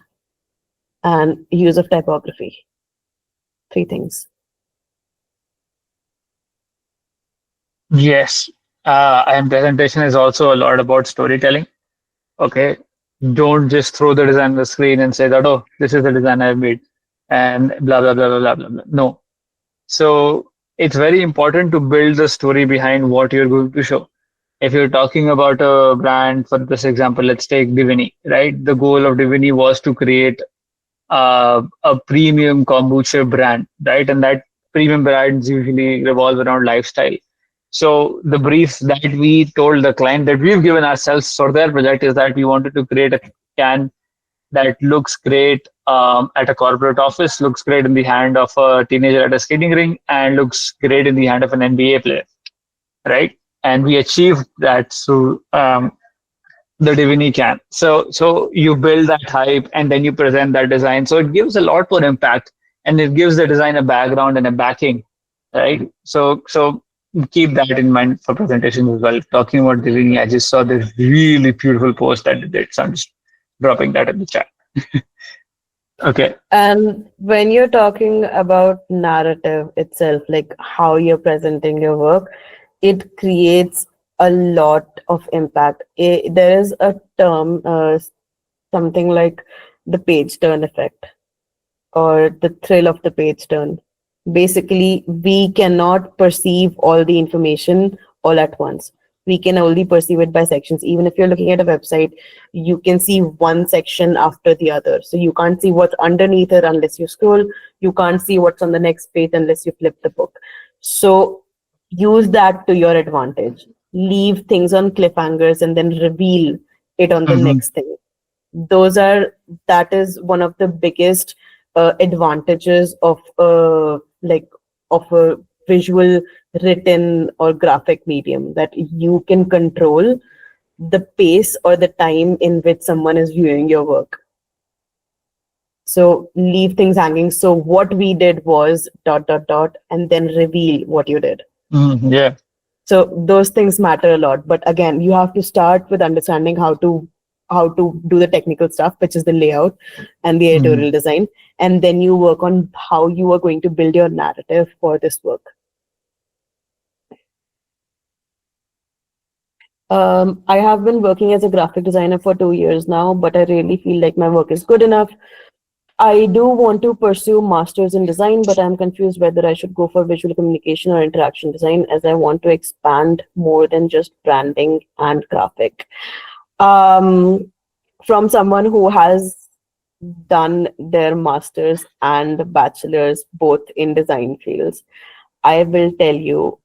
and use of typography. 3 things. Yes. And presentation is also a lot about storytelling. Okay. Don't just throw the design on the screen and say that, oh, this is the design I've made and blah, blah, blah, blah, blah, blah, blah. No. So it's very important to build the story behind what you're going to show. If you're talking about a brand, for this example, let's take Divini, right? The goal of Divini was to create a premium kombucha brand, right? And that premium brands usually revolve around lifestyle. So the brief that we told the client that we've given ourselves for their project is that we wanted to create a can that looks great at a corporate office, looks great in the hand of a teenager at a skating rink, and looks great in the hand of an NBA player, right? And we achieved that through the Divini can. So you build that hype and then you present that design. So it gives a lot more impact and it gives the design a background and a backing, right? So keep that in mind for presentations as well. Talking about Divini, I just saw this really beautiful post that it did. So I'm just dropping that in the chat. Okay. And when you're talking about narrative itself, like how you're presenting your work, it creates a lot of impact. There is a term, something like the page turn effect or the thrill of the page turn. Basically, we cannot perceive all the information all at once. We can only perceive it by sections. Even if you're looking at a website, you can see one section after the other. So you can't see what's underneath it unless you scroll. You can't see what's on the next page unless you flip the book. So use that to your advantage. Leave things on cliffhangers and then reveal it on the next thing. That is one of the biggest advantages of of a visual, written or graphic medium, that you can control the pace or the time in which someone is viewing your work. So leave things hanging. So what we did was ... and then reveal what you did. Yeah. So those things matter a lot. But again, you have to start with understanding how to do the technical stuff, which is the layout and the editorial design. And then you work on how you are going to build your narrative for this work. I have been working as a graphic designer for 2 years now, but I really feel like my work is good enough. I do want to pursue masters in design, but I'm confused whether I should go for visual communication or interaction design, as I want to expand more than just branding and graphic. From someone who has done their masters and bachelors both in design fields, I will tell you,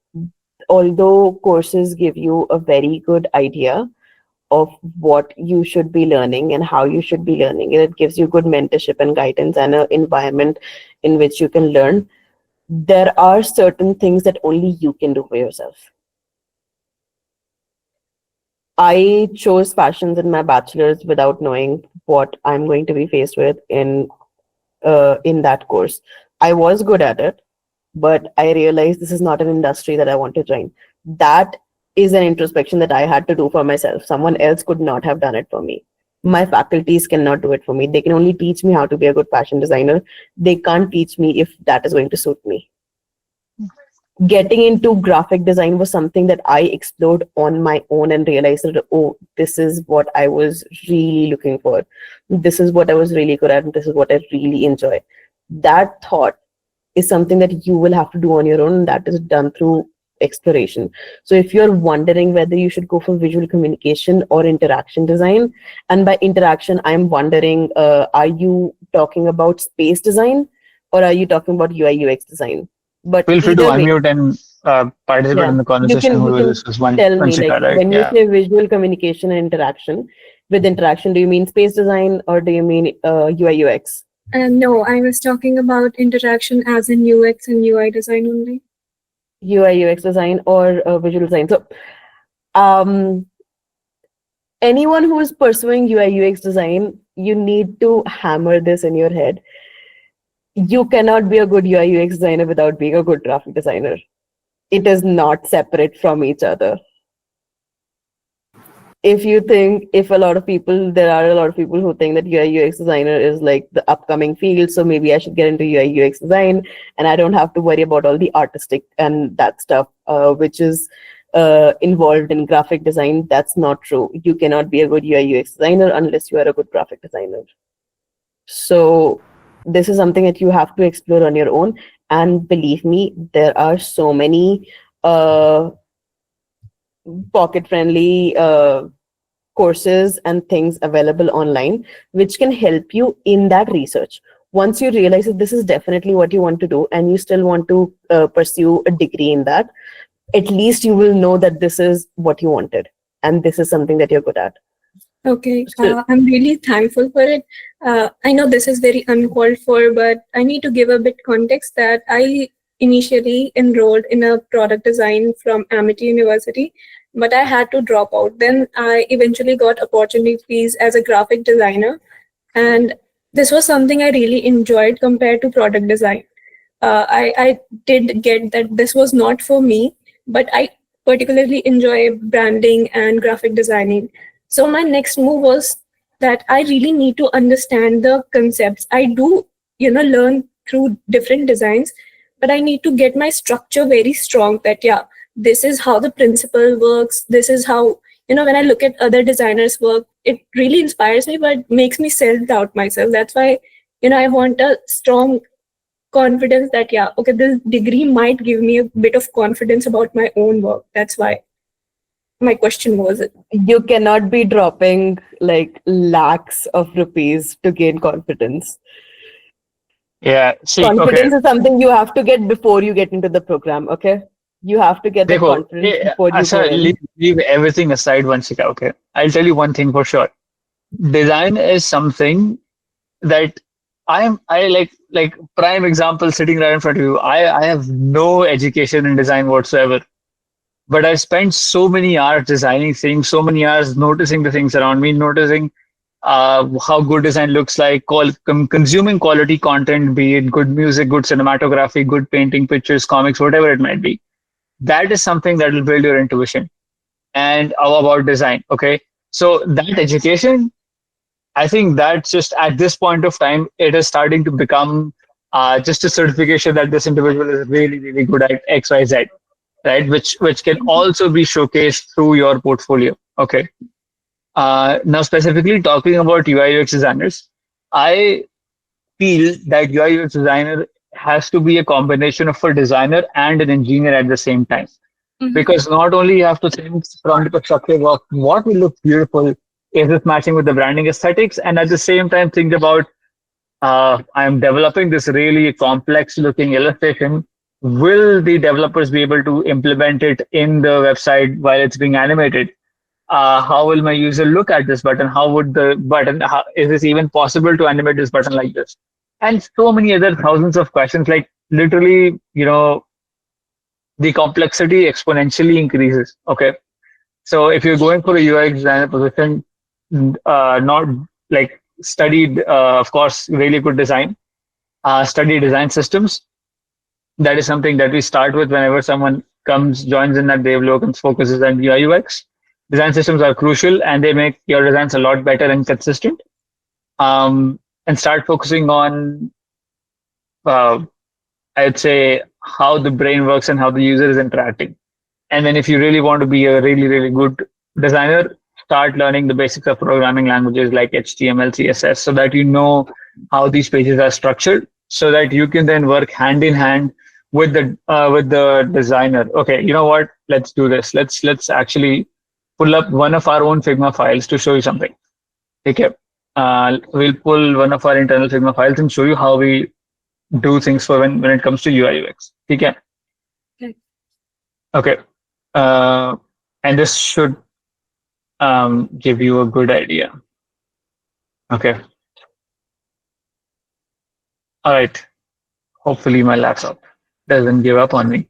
although courses give you a very good idea of what you should be learning and how you should be learning, and it gives you good mentorship and guidance and an environment in which you can learn, there are certain things that only you can do for yourself. I chose fashions in my bachelor's without knowing what I'm going to be faced with in that course. I was good at it, but I realized this is not an industry that I want to join. That is an introspection that I had to do for myself. Someone else could not have done it for me. My faculties cannot do it for me. They can only teach me how to be a good fashion designer. They can't teach me if that is going to suit me. Getting into graphic design was something that I explored on my own and realized that, oh, this is what I was really looking for. This is what I was really good at, and this is what I really enjoy. That thought is something that you will have to do on your own, and that is done through exploration. So if you're wondering whether you should go for visual communication or interaction design, and by interaction, I'm wondering, are you talking about space design or are you talking about UI UX design? But Feel free to either way, unmute and participate in the you conversation. This is one tell me, Shika, like, right? when you Yeah. say visual communication and interaction, with interaction, do you mean space design or do you mean UI UX? No, I was talking about interaction as in UX and UI design only. UI UX design or visual design. So anyone who is pursuing UI UX design, you need to hammer this in your head. You cannot be a good UI UX designer without being a good graphic designer. It is not separate from each other. if a lot of people, there are a lot of people who think that UI UX designer is like the upcoming field, so maybe I should get into UI UX design and I don't have to worry about all the artistic and that stuff, which is involved in graphic design. That's not true. You cannot be a good UI UX designer unless you are a good graphic designer. So this is something that you have to explore on your own. And believe me, there are so many pocket-friendly courses and things available online which can help you in that research. Once you realize that this is definitely what you want to do and you still want to pursue a degree in that, at least you will know that this is what you wanted and this is something that you're good at. Okay, I'm really thankful for it. I know this is very uncalled for, but I need to give a bit context that I initially enrolled in a product design from Amity University, but I had to drop out. Then I eventually got opportunities as a graphic designer, and this was something I really enjoyed compared to product design. I did get that this was not for me, but I particularly enjoy branding and graphic designing. So my next move was that I really need to understand the concepts. I do, learn through different designs, but I need to get my structure very strong that, yeah, this is how the principle works. This is how, when I look at other designers' work, it really inspires me, but makes me self-doubt myself. That's why, I want a strong confidence that, yeah, okay, this degree might give me a bit of confidence about my own work. That's why my question was it. You cannot be dropping like lakhs of rupees to gain confidence. Yeah. See, Confidence is something you have to get before you get into the program. Okay, you have to get the Dekho, confidence before you go Asa, in. leave everything aside one second. Okay, I'll tell you one thing for sure. Design is something that I like prime example sitting right in front of you. I have no education in design whatsoever, but I spent so many hours designing things, so many hours noticing the things around me, noticing how good design looks like, consuming quality content, be it good music, good cinematography, good painting, pictures, comics, whatever it might be. That is something that will build your intuition and about design. Okay, so that education, I think that's just at this point of time, it is starting to become just a certification that this individual is really, really good at X, Y, Z, right? Which can also be showcased through your portfolio. Okay. Now, specifically talking about UI UX designers, I feel that UI UX designer has to be a combination of a designer and an engineer at the same time. Because not only you have to think from the perspective of what will look beautiful, is this matching with the branding aesthetics, and at the same time think about I'm developing this really complex looking illustration. Will the developers be able to implement it in the website while it's being animated? How will my user look at this button? How would the button, is this even possible to animate this button like this? And so many other thousands of questions, like literally, the complexity exponentially increases. Okay. So if you're going for a UI designer position, not like studied, of course, really good design, study design systems. That is something that we start with whenever someone joins in at Devalok and focuses on UI UX. Design systems are crucial and they make your designs a lot better and consistent. And start focusing on, I'd say, how the brain works and how the user is interacting. And then if you really want to be a really, really good designer, start learning the basics of programming languages like HTML, CSS, so that you know how these pages are structured, so that you can then work hand in hand with the designer. Okay, you know what? Let's do this. Let's actually pull up one of our own Figma files to show you something. Okay, we'll pull one of our internal Figma files and show you how we do things for when it comes to UI UX. Okay. Okay. And this should give you a good idea. Okay. All right. Hopefully my laptop doesn't give up on me.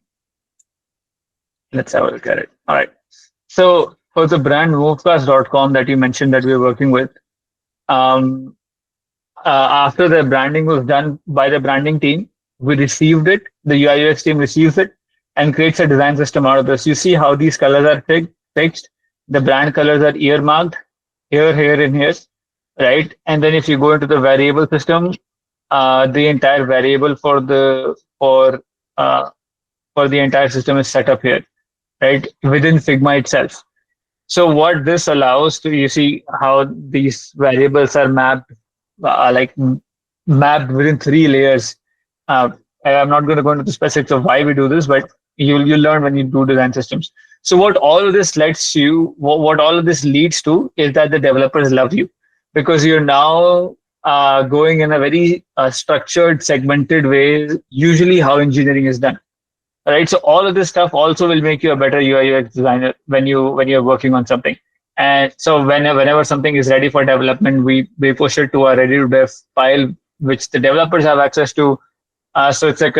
Let's have a look at it. All right. So for the brand movecast.com that you mentioned that we're working with, after the branding was done by the branding team, we received it. The UI UX team receives it and creates a design system out of this. You see how these colors are fixed. the brand colors are earmarked here, here, and here, right? And then if you go into the variable system, the entire variable for the entire system is set up here, right, within Figma itself. So what this allows to, you see how these variables are mapped, mapped within 3 layers. And I'm not going to go into the specifics of why we do this, but you'll learn when you do design systems. So what all of this lets you, what all of this leads to, is that the developers love you because you're now going in a very structured, segmented way. Usually, how engineering is done, right? So all of this stuff also will make you a better UI UX designer when you're working on something. And so whenever something is ready for development, we push it to a ready to dev file, which the developers have access to. So it's like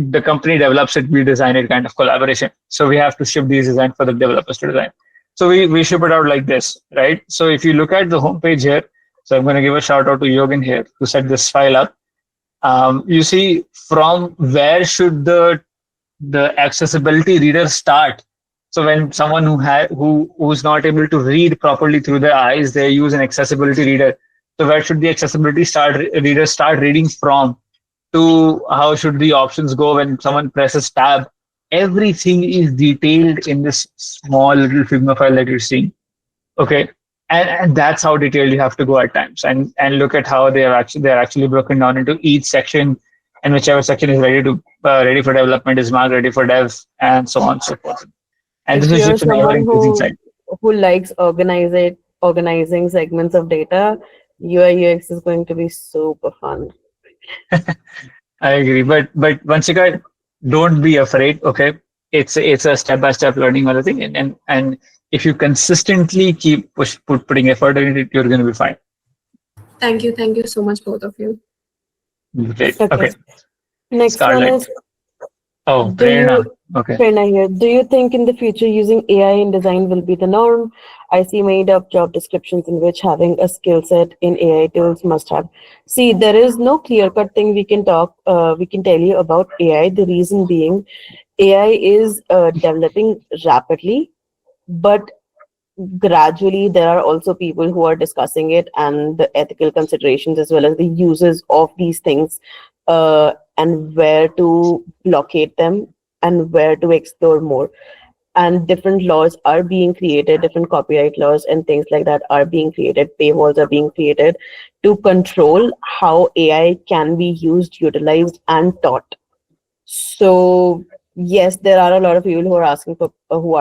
the company develops it, we design it, kind of collaboration. So we have to ship these designs for the developers to design. So we ship it out like this, right? So if you look at the homepage here, so I'm going to give a shout out to Yogan here to set this file up. You see from where should the accessibility reader start. So when someone who's not able to read properly through their eyes, they use an accessibility reader. So where should the accessibility reader start reading from? To how should the options go when someone presses tab? Everything is detailed in this small little Figma file that you're seeing. Okay. And that's how detailed you have to go at times. And look at how they're actually broken down into each section, and whichever section is ready for development is marked ready for dev, and so on and so forth. And If this is you're just an ever someone increasing side. who likes organizing segments of data, UI UX is going to be super fun. I agree, but once again, don't be afraid. Okay, it's a step by step learning or thing, and if you consistently keep putting effort in it, you're going to be fine. Thank you so much, both of you. Great. Okay. Next Scarlett. one is, Oh, do Prerna. you, Okay. Prerna here, do you think in the future using AI in design will be the norm? I see made up job descriptions in which having a skill set in AI tools must have. See, there is no clear-cut thing we can tell you about AI. The reason being, AI is developing rapidly, but gradually there are also people who are discussing it and the ethical considerations as well as the uses of these things, and where to locate them and where to explore more. And different laws are being created, different copyright laws and things like that are being created, paywalls are being created to control how AI can be used, utilized and taught. So yes, there are a lot of people who are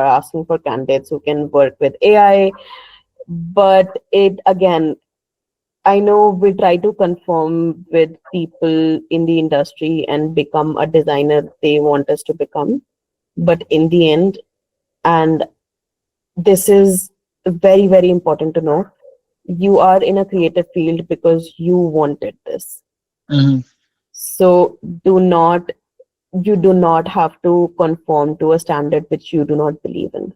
asking for candidates who can work with AI, but it again, I know we try to conform with people in the industry and become a designer they want us to become, but in the end, and this is very, very important to know, you are in a creative field because you wanted this. Mm-hmm. So you do not have to conform to a standard which you do not believe in.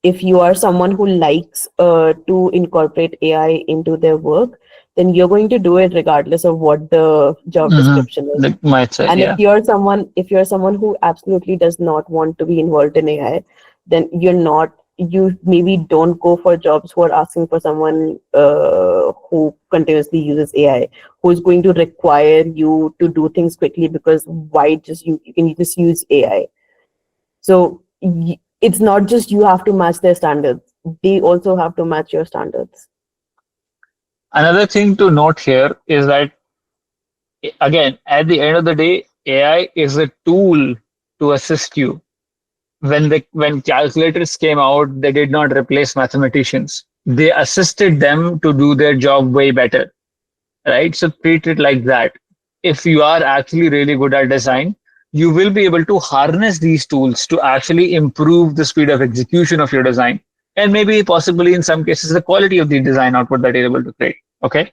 If you are someone who likes to incorporate AI into their work, then you're going to do it regardless of what the job description is. Like might say, And yeah. if you're someone who absolutely does not want to be involved in AI, then you maybe don't go for jobs who are asking for someone who continuously uses AI, who is going to require you to do things quickly, because why just you can just use AI. So it's not just you have to match their standards, they also have to match your standards. Another thing to note here is that, again, at the end of the day, AI is a tool to assist you. When calculators came out, they did not replace mathematicians. They assisted them to do their job way better, right? So treat it like that. If you are actually really good at design, you will be able to harness these tools to actually improve the speed of execution of your design, and maybe possibly in some cases the quality of the design output that you're able to create. Okay.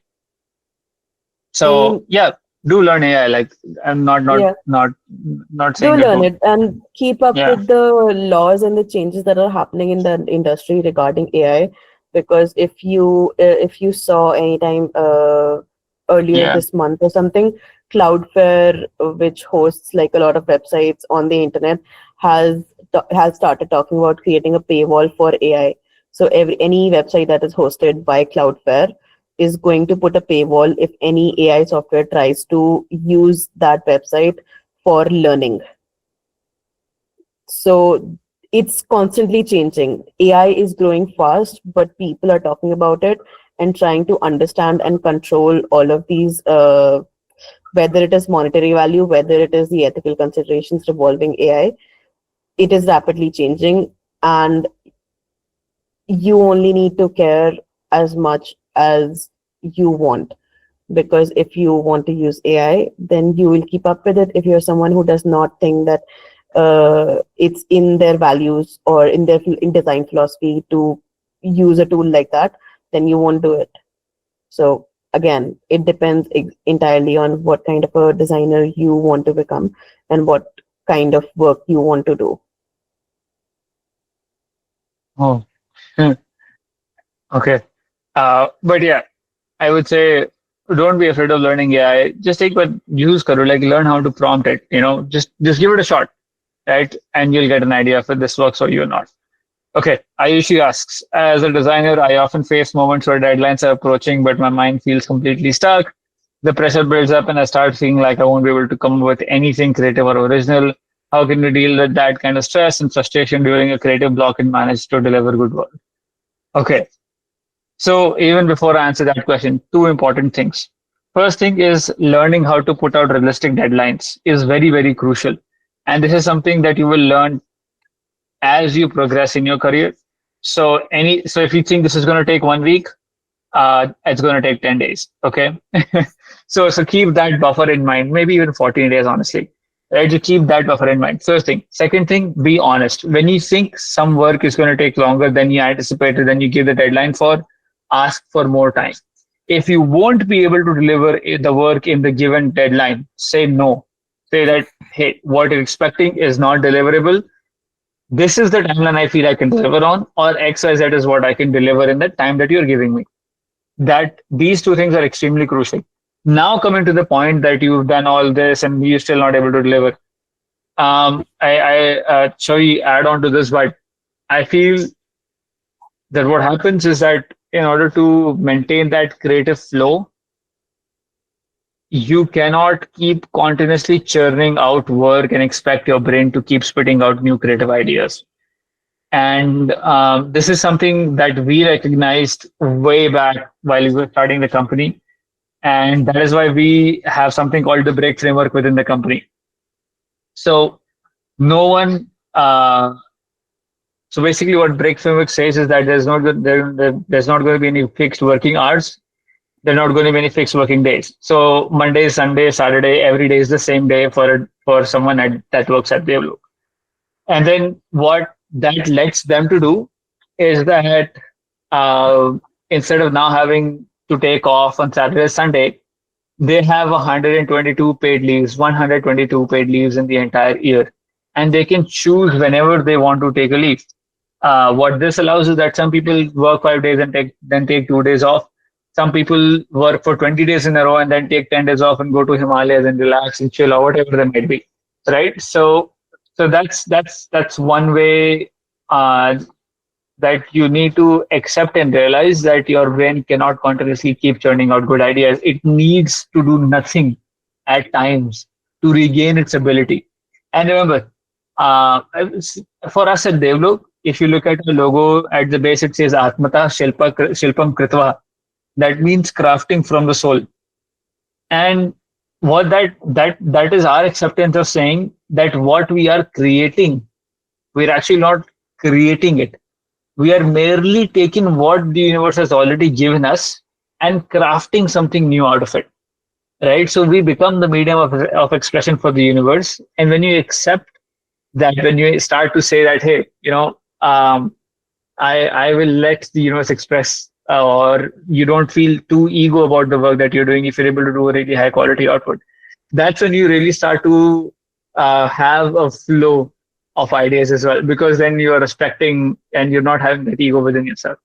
So yeah, do learn AI. Like I'm not saying do that learn it and keep up Yeah. with the laws and the changes that are happening in the industry regarding AI. Because if you saw anytime earlier Yeah. this month or something, Cloudflare, which hosts like a lot of websites on the internet, has has started talking about creating a paywall for AI. So any website that is hosted by Cloudflare is going to put a paywall if any AI software tries to use that website for learning. So it's constantly changing. AI is growing fast, but people are talking about it and trying to understand and control all of these, whether it is monetary value, whether it is the ethical considerations revolving AI. It is rapidly changing, and you only need to care as much as you want. Because if you want to use AI, then you will keep up with it. If you're someone who does not think that it's in their values or in their in design philosophy to use a tool like that, then you won't do it. So again, it depends entirely on what kind of a designer you want to become and what kind of work you want to do. Oh, okay. But yeah, I would say don't be afraid of learning AI. Just take what use karo, like learn how to prompt it. Just give it a shot, right? And you'll get an idea if this works for you or not. Okay, Ayushi asks, as a designer, I often face moments where deadlines are approaching, but my mind feels completely stuck. The pressure builds up, and I start feeling like I won't be able to come up with anything creative or original. How can you deal with that kind of stress and frustration during a creative block and manage to deliver good work? Okay, so even before I answer that question, two important things. First thing is learning how to put out realistic deadlines is very, very crucial. And this is something that you will learn as you progress in your career. So if you think this is going to take 1 week, it's going to take 10 days. Okay. So keep that buffer in mind, maybe even 14 days, honestly. Right? To keep that buffer in mind. First thing. Second thing, be honest. When you think some work is going to take longer than you anticipated, then you give the deadline for, ask for more time. If you won't be able to deliver the work in the given deadline, say no. Say that, hey, what you're expecting is not deliverable. This is the timeline I feel I can deliver on, or XYZ is what I can deliver in the time that you're giving me. That these two things are extremely crucial. Now coming to the point that you've done all this and you're still not able to deliver. Shall we add on to this, but I feel that what happens is that in order to maintain that creative flow, you cannot keep continuously churning out work and expect your brain to keep spitting out new creative ideas. And this is something that we recognized way back while we were starting the company. And that is why we have something called the break framework within the company. So no one, so basically what break framework says is that there's not going to be any fixed working hours. There are not going to be any fixed working days. So Monday, Sunday, Saturday, every day is the same day for someone that works at Devalok. And then what that lets them to do is that instead of now having to take off on Saturday, Sunday, they have 122 paid leaves, 122 paid leaves in the entire year. And they can choose whenever they want to take a leave. What this allows is that some people work 5 days and then take 2 days off. Some people work for 20 days in a row and then take 10 days off and go to Himalayas and relax and chill or whatever they might be. Right? So that's one way that you need to accept and realize that your brain cannot continuously keep churning out good ideas. It needs to do nothing at times to regain its ability. And remember, for us at Devalok, if you look at the logo at the base, it says Atmata Shilpam Kritva. That means crafting from the soul. And what that is our acceptance of saying that what we are creating, we're actually not creating it. We are merely taking what the universe has already given us and crafting something new out of it. Right? So we become the medium of expression for the universe. And when you accept that, when you start to say that, hey, I will let the universe express, or you don't feel too ego about the work that you're doing if you're able to do a really high quality output. That's when you really start to have a flow of ideas as well, because then you are respecting and you're not having that ego within yourself.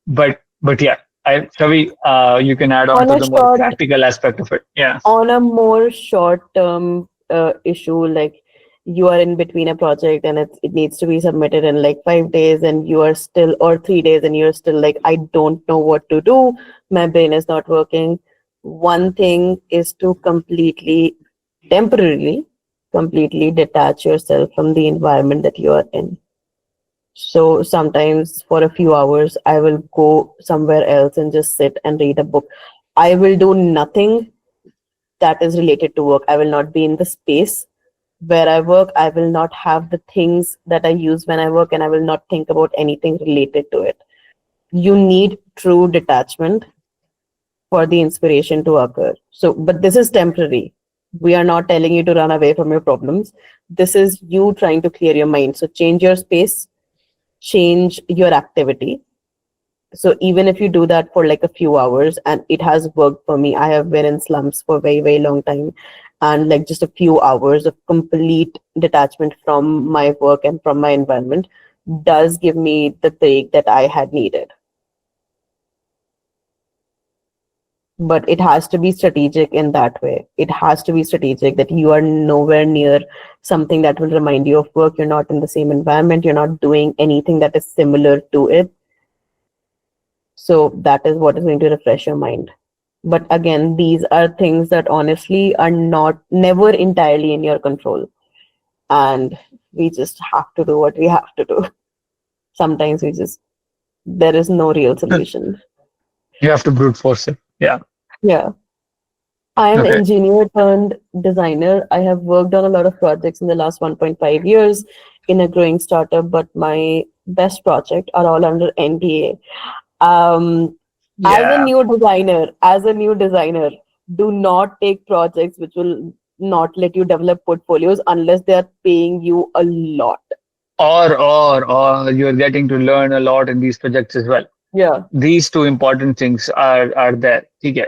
But yeah, Shavi, you can add on to the more practical aspect of it. Yeah. On a more short-term issue, like you are in between a project and it needs to be submitted in like 5 days, and you are still, or 3 days, and you're still like, I don't know what to do. My brain is not working. One thing is to temporarily, completely detach yourself from the environment that you are in. So sometimes for a few hours, I will go somewhere else and just sit and read a book. I will do nothing that is related to work. I will not be in the space where I work. I will not have the things that I use when I work, and I will not think about anything related to it. You need true detachment for the inspiration to occur. So, but this is temporary. We are not telling you to run away from your problems. This is you trying to clear your mind. So change your space, change your activity. So even if you do that for like a few hours, and it has worked for me, I have been in slumps for a very, very long time. And like just a few hours of complete detachment from my work and from my environment does give me the break that I had needed. But it has to be strategic in that way. It has to be strategic that you are nowhere near something that will remind you of work. You're not in the same environment. You're not doing anything that is similar to it. So that is what is going to refresh your mind. But again, these are things that honestly are never entirely in your control. And we just have to do what we have to do. Sometimes there is no real solution. You have to brute force it. Yeah. Yeah. I am Okay. engineer turned designer. I have worked on a lot of projects in the last 1.5 years in a growing startup, but my best projects are all under NDA. As a Yeah. new designer, do not take projects which will not let you develop portfolios unless they are paying you a lot. Or you're getting to learn a lot in these projects as well. Yeah. These two important things are there. Okay.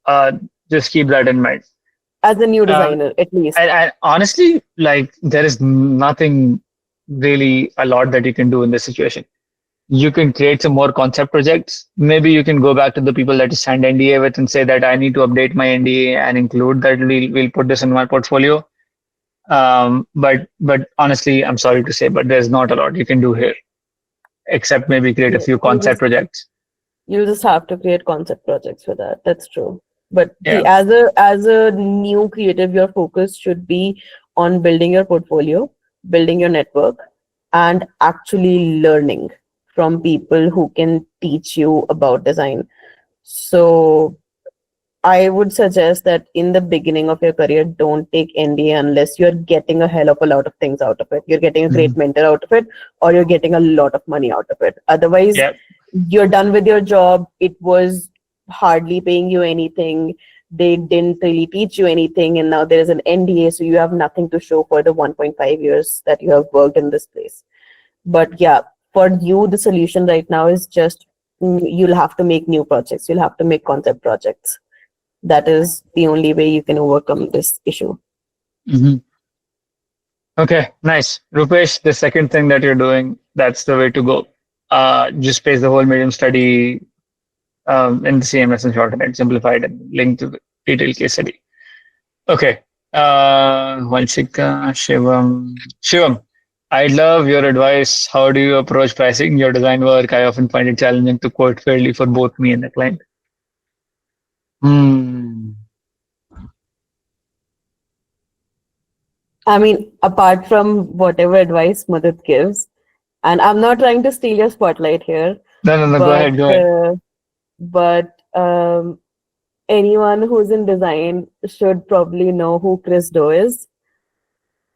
Uh, just keep that in mind. As a new Um, designer, at least. and honestly, like there is nothing really a lot that you can do in this situation. You can create some more concept projects. Maybe you can go back to the people that you signed NDA with and say that I need to update my NDA and include that we'll put this in my portfolio. But honestly, I'm sorry to say, but there's not a lot you can do here except maybe create a Yeah, few concept projects. you just have to create concept projects for that. That's true. But see, Yeah, as a new creative, your focus should be on building your portfolio, building your network, and actually learning from people who can teach you about design. So I would suggest that in the beginning of your career, don't take NDA unless you're getting a hell of a lot of things out of it. You're getting a great mhm. mentor out of it, or you're getting a lot of money out of it. Otherwise, Yeah. you're done with your job. It was hardly paying you anything. They didn't really teach you anything. And now there is an NDA, so you have nothing to show for the 1.5 years that you have worked in this place. But yeah, for you, the solution right now is just you'll have to make new projects. You'll have to make concept projects. That is the only way you can overcome this issue. Hmm. Okay, nice. Rupesh, the second thing that you're doing, that's the way to go. Just paste the whole medium study in the CMS and shorten it, simplify it, and link to the detailed case study. Okay. Vanshika, Shivam, I love your advice. How do you approach pricing your design work? I often find it challenging to quote fairly for both me and the client. Hmm. I mean, apart from whatever advice Mudit gives, and I'm not trying to steal your spotlight here, No, no, no. Go but ahead. Go ahead. anyone who's in design should probably know who Chris Do is.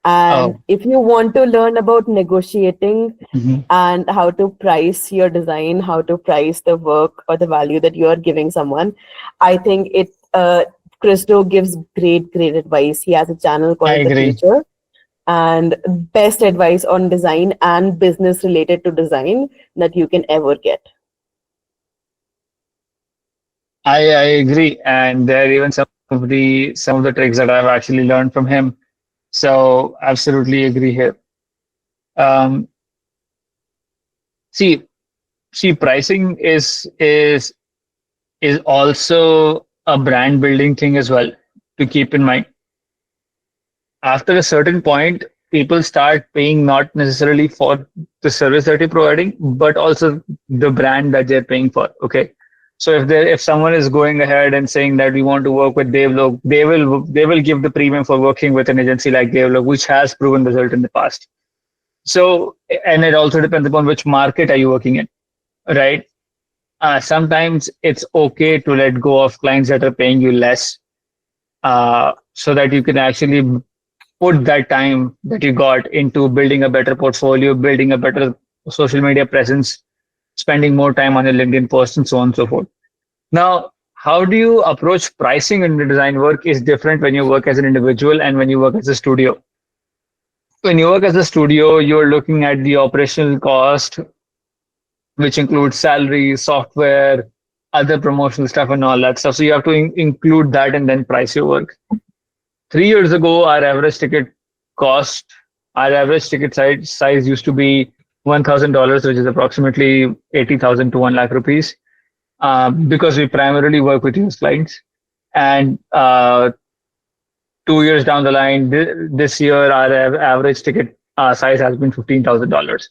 And Oh. if you want to learn about negotiating Mhm. and how to price your design, how to price the work or the value that you are giving someone, I think Christo gives great advice. He has a channel I called The agree. Future, and best advice on design and business related to design that you can ever get. I agree, and there are even some of the tricks that I've actually learned from him. So absolutely agree here. Um, see, pricing is also a brand building thing as well to keep in mind. After a certain point, people start paying not necessarily for the service that you're providing, but also the brand that they're paying for. Okay. So if someone is going ahead and saying that we want to work with Devalok, they will give the premium for working with an agency like Devalok, which has proven result in the past. So, and it also depends upon which market are you working in, right? Sometimes it's okay to let go of clients that are paying you less, so that you can actually put that time that you got into building a better portfolio, building a better social media presence, spending more time on your LinkedIn posts, and so on and so forth. Now, how do you approach pricing in the design work is different when you work as an individual and when you work as a studio. When you work as a studio, you're looking at the operational cost, which includes salary, software, other promotional stuff, and all that stuff. So you have to include that and then price your work. 3 years ago, our average ticket size used to be $1,000, which is approximately 80,000 to 1 lakh rupees, because we primarily work with US clients. And 2 years down the line, this year, our average ticket size has been $15,000.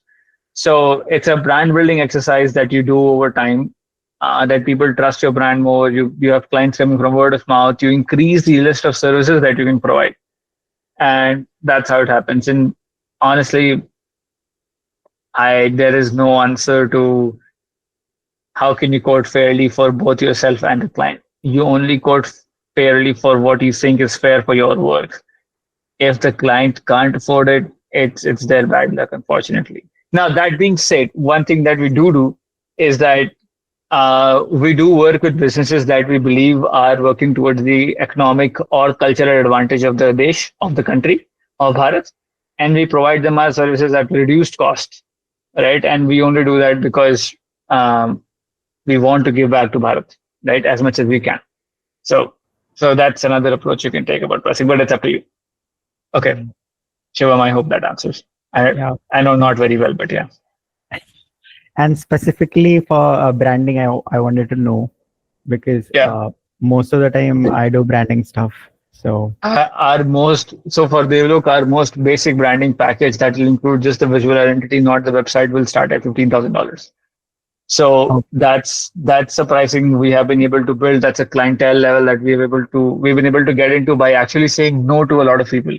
So it's a brand building exercise that you do over time, that people trust your brand more. You have clients coming from word of mouth. You increase the list of services that you can provide. And that's how it happens. And honestly, there is no answer to how can you quote fairly for both yourself and the client. You only quote fairly for what you think is fair for your work. If the client can't afford it, it's their bad luck, unfortunately. Now, that being said, one thing that we do is that we do work with businesses that we believe are working towards the economic or cultural advantage of the country, of Bharat, and we provide them our services at reduced cost, right? And we only do that because we want to give back to Bharat, right, as much as we can. So that's another approach you can take about pricing, but it's up to you. Okay, Shivam, I hope that answers. I know not very well, but yeah. And specifically for branding, I wanted to know, because most of the time I do branding stuff. So for Devalok, our most basic branding package that will include just the visual identity, not the website, will start at $15,000. So that's the pricing we have been able to build. That's a clientele level that we've been able to get into by actually saying no to a lot of people.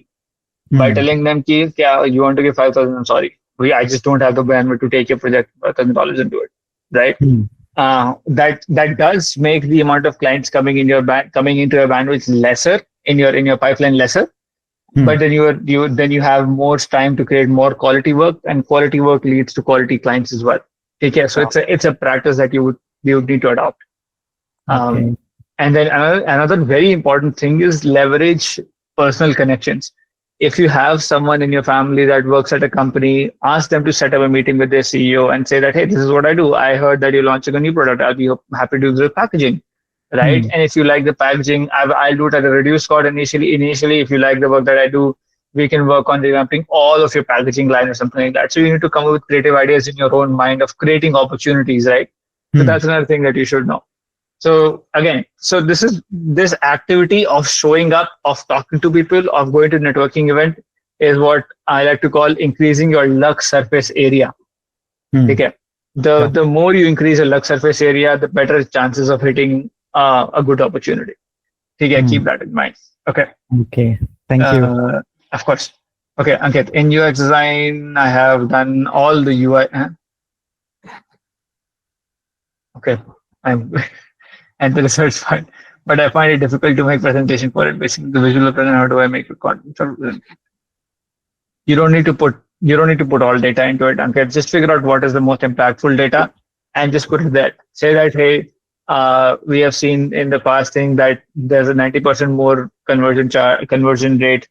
By telling them, you want to give 5,000, I'm sorry. I just don't have the bandwidth to take your project $5,000 and do it, right? That does make the amount of clients coming into your bandwidth lesser, in your pipeline lesser. But then you have more time to create more quality work, and quality work leads to quality clients as well. Okay, so it's a practice that you would need to adopt. And then another very important thing is leverage personal connections. If you have someone in your family that works at a company, ask them to set up a meeting with their CEO and say that, hey, this is what I do. I heard that you're launching a new product. I'll be happy to do the packaging, right? And if you like the packaging, I'll do it at a reduced cost initially. If you like the work that I do, we can work on revamping all of your packaging line or something like that. So you need to come up with creative ideas in your own mind of creating opportunities, right? So that's another thing that you should know. So again, this activity of showing up, of talking to people, of going to networking event is what I like to call increasing your luck surface area. Okay. The more you increase your luck surface area, the better chances of hitting a good opportunity. Okay, keep that in mind. Okay. Okay. Thank you. Of course. Okay, Ankit, in UX design, I have done all the UI. Okay. And the research part, but I find it difficult to make presentation for it. Basically, the visual present. How do I make it content? You don't need to put all data into it. Okay, just figure out what is the most impactful data and just put it there. Say that, hey, we have seen in the past thing that there's a 90% more conversion rate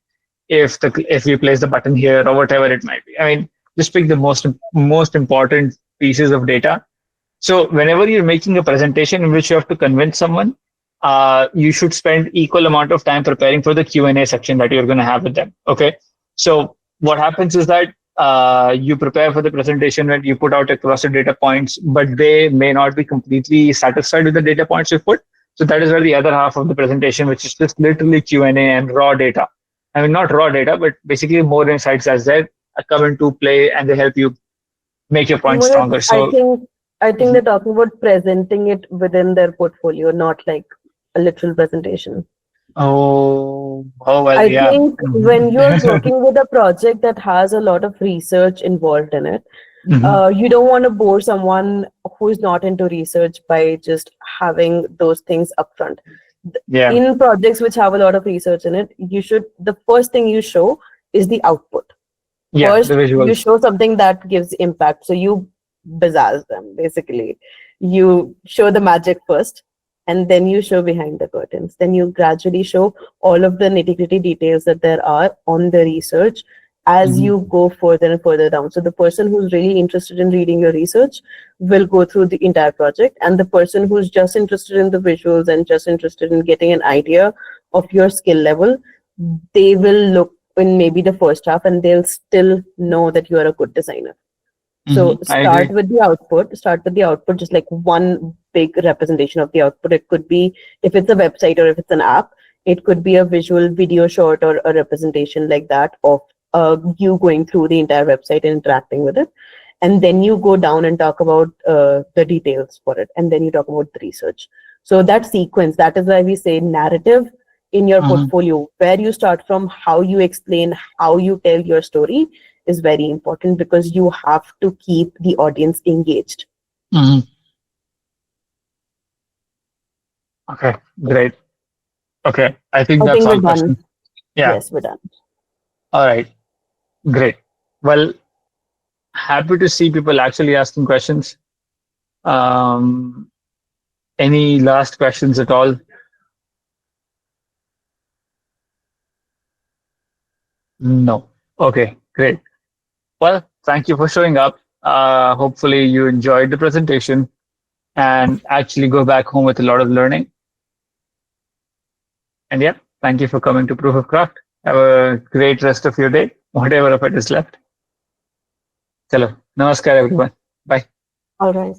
if we place the button here or whatever it might be. I mean, just pick the most important pieces of data. So whenever you're making a presentation in which you have to convince someone, you should spend equal amount of time preparing for the Q&A section that you're going to have with them. Okay. So what happens is that you prepare for the presentation when you put out across the data points, but they may not be completely satisfied with the data points you put. So that is where the other half of the presentation, which is just literally Q&A and raw data. I mean, not raw data, but basically more insights as that come into play and they help you make your point Mudit, stronger. So, I think they're talking about presenting it within their portfolio, not like a literal presentation. oh well, I yeah. think when you're working with a project that has a lot of research involved in it, you don't want to bore someone who's not into research by just having those things upfront. Yeah, In projects which have a lot of research in it, the first thing you show is the output. yeah, the First, you visuals. show something that gives impact. So you bazaaz them, basically. You show the magic first, and then you show behind the curtains. Then you gradually show all of the nitty-gritty details that there are on the research as you go further and further down. So the person who's really interested in reading your research will go through the entire project, and the person who's just interested in the visuals and just interested in getting an idea of your skill level, they will look in maybe the first half and they'll still know that you are a good designer. So I agree. start with the output, just like one big representation of the output. It could be, if it's a website or if it's an app, it could be a visual video short or a representation like that of you going through the entire website and interacting with it. And then you go down and talk about the details for it. And then you talk about the research. So that sequence, that is why we say narrative in your portfolio, where you start from, how you explain, how you tell your story is very important, because you have to keep the audience engaged. Okay, great. Okay, I think I that's think all we're questions. done. Yeah. Yes, we're done. All right. Great. Well, happy to see people actually asking questions. Um, any last questions at all? No. Okay, great. Well, thank you for showing up. Hopefully, you enjoyed the presentation and actually go back home with a lot of learning. And yeah, thank you for coming to Proof of Craft. Have a great rest of your day, whatever of it is left. Chalo. Namaskar, everyone. Bye. All right.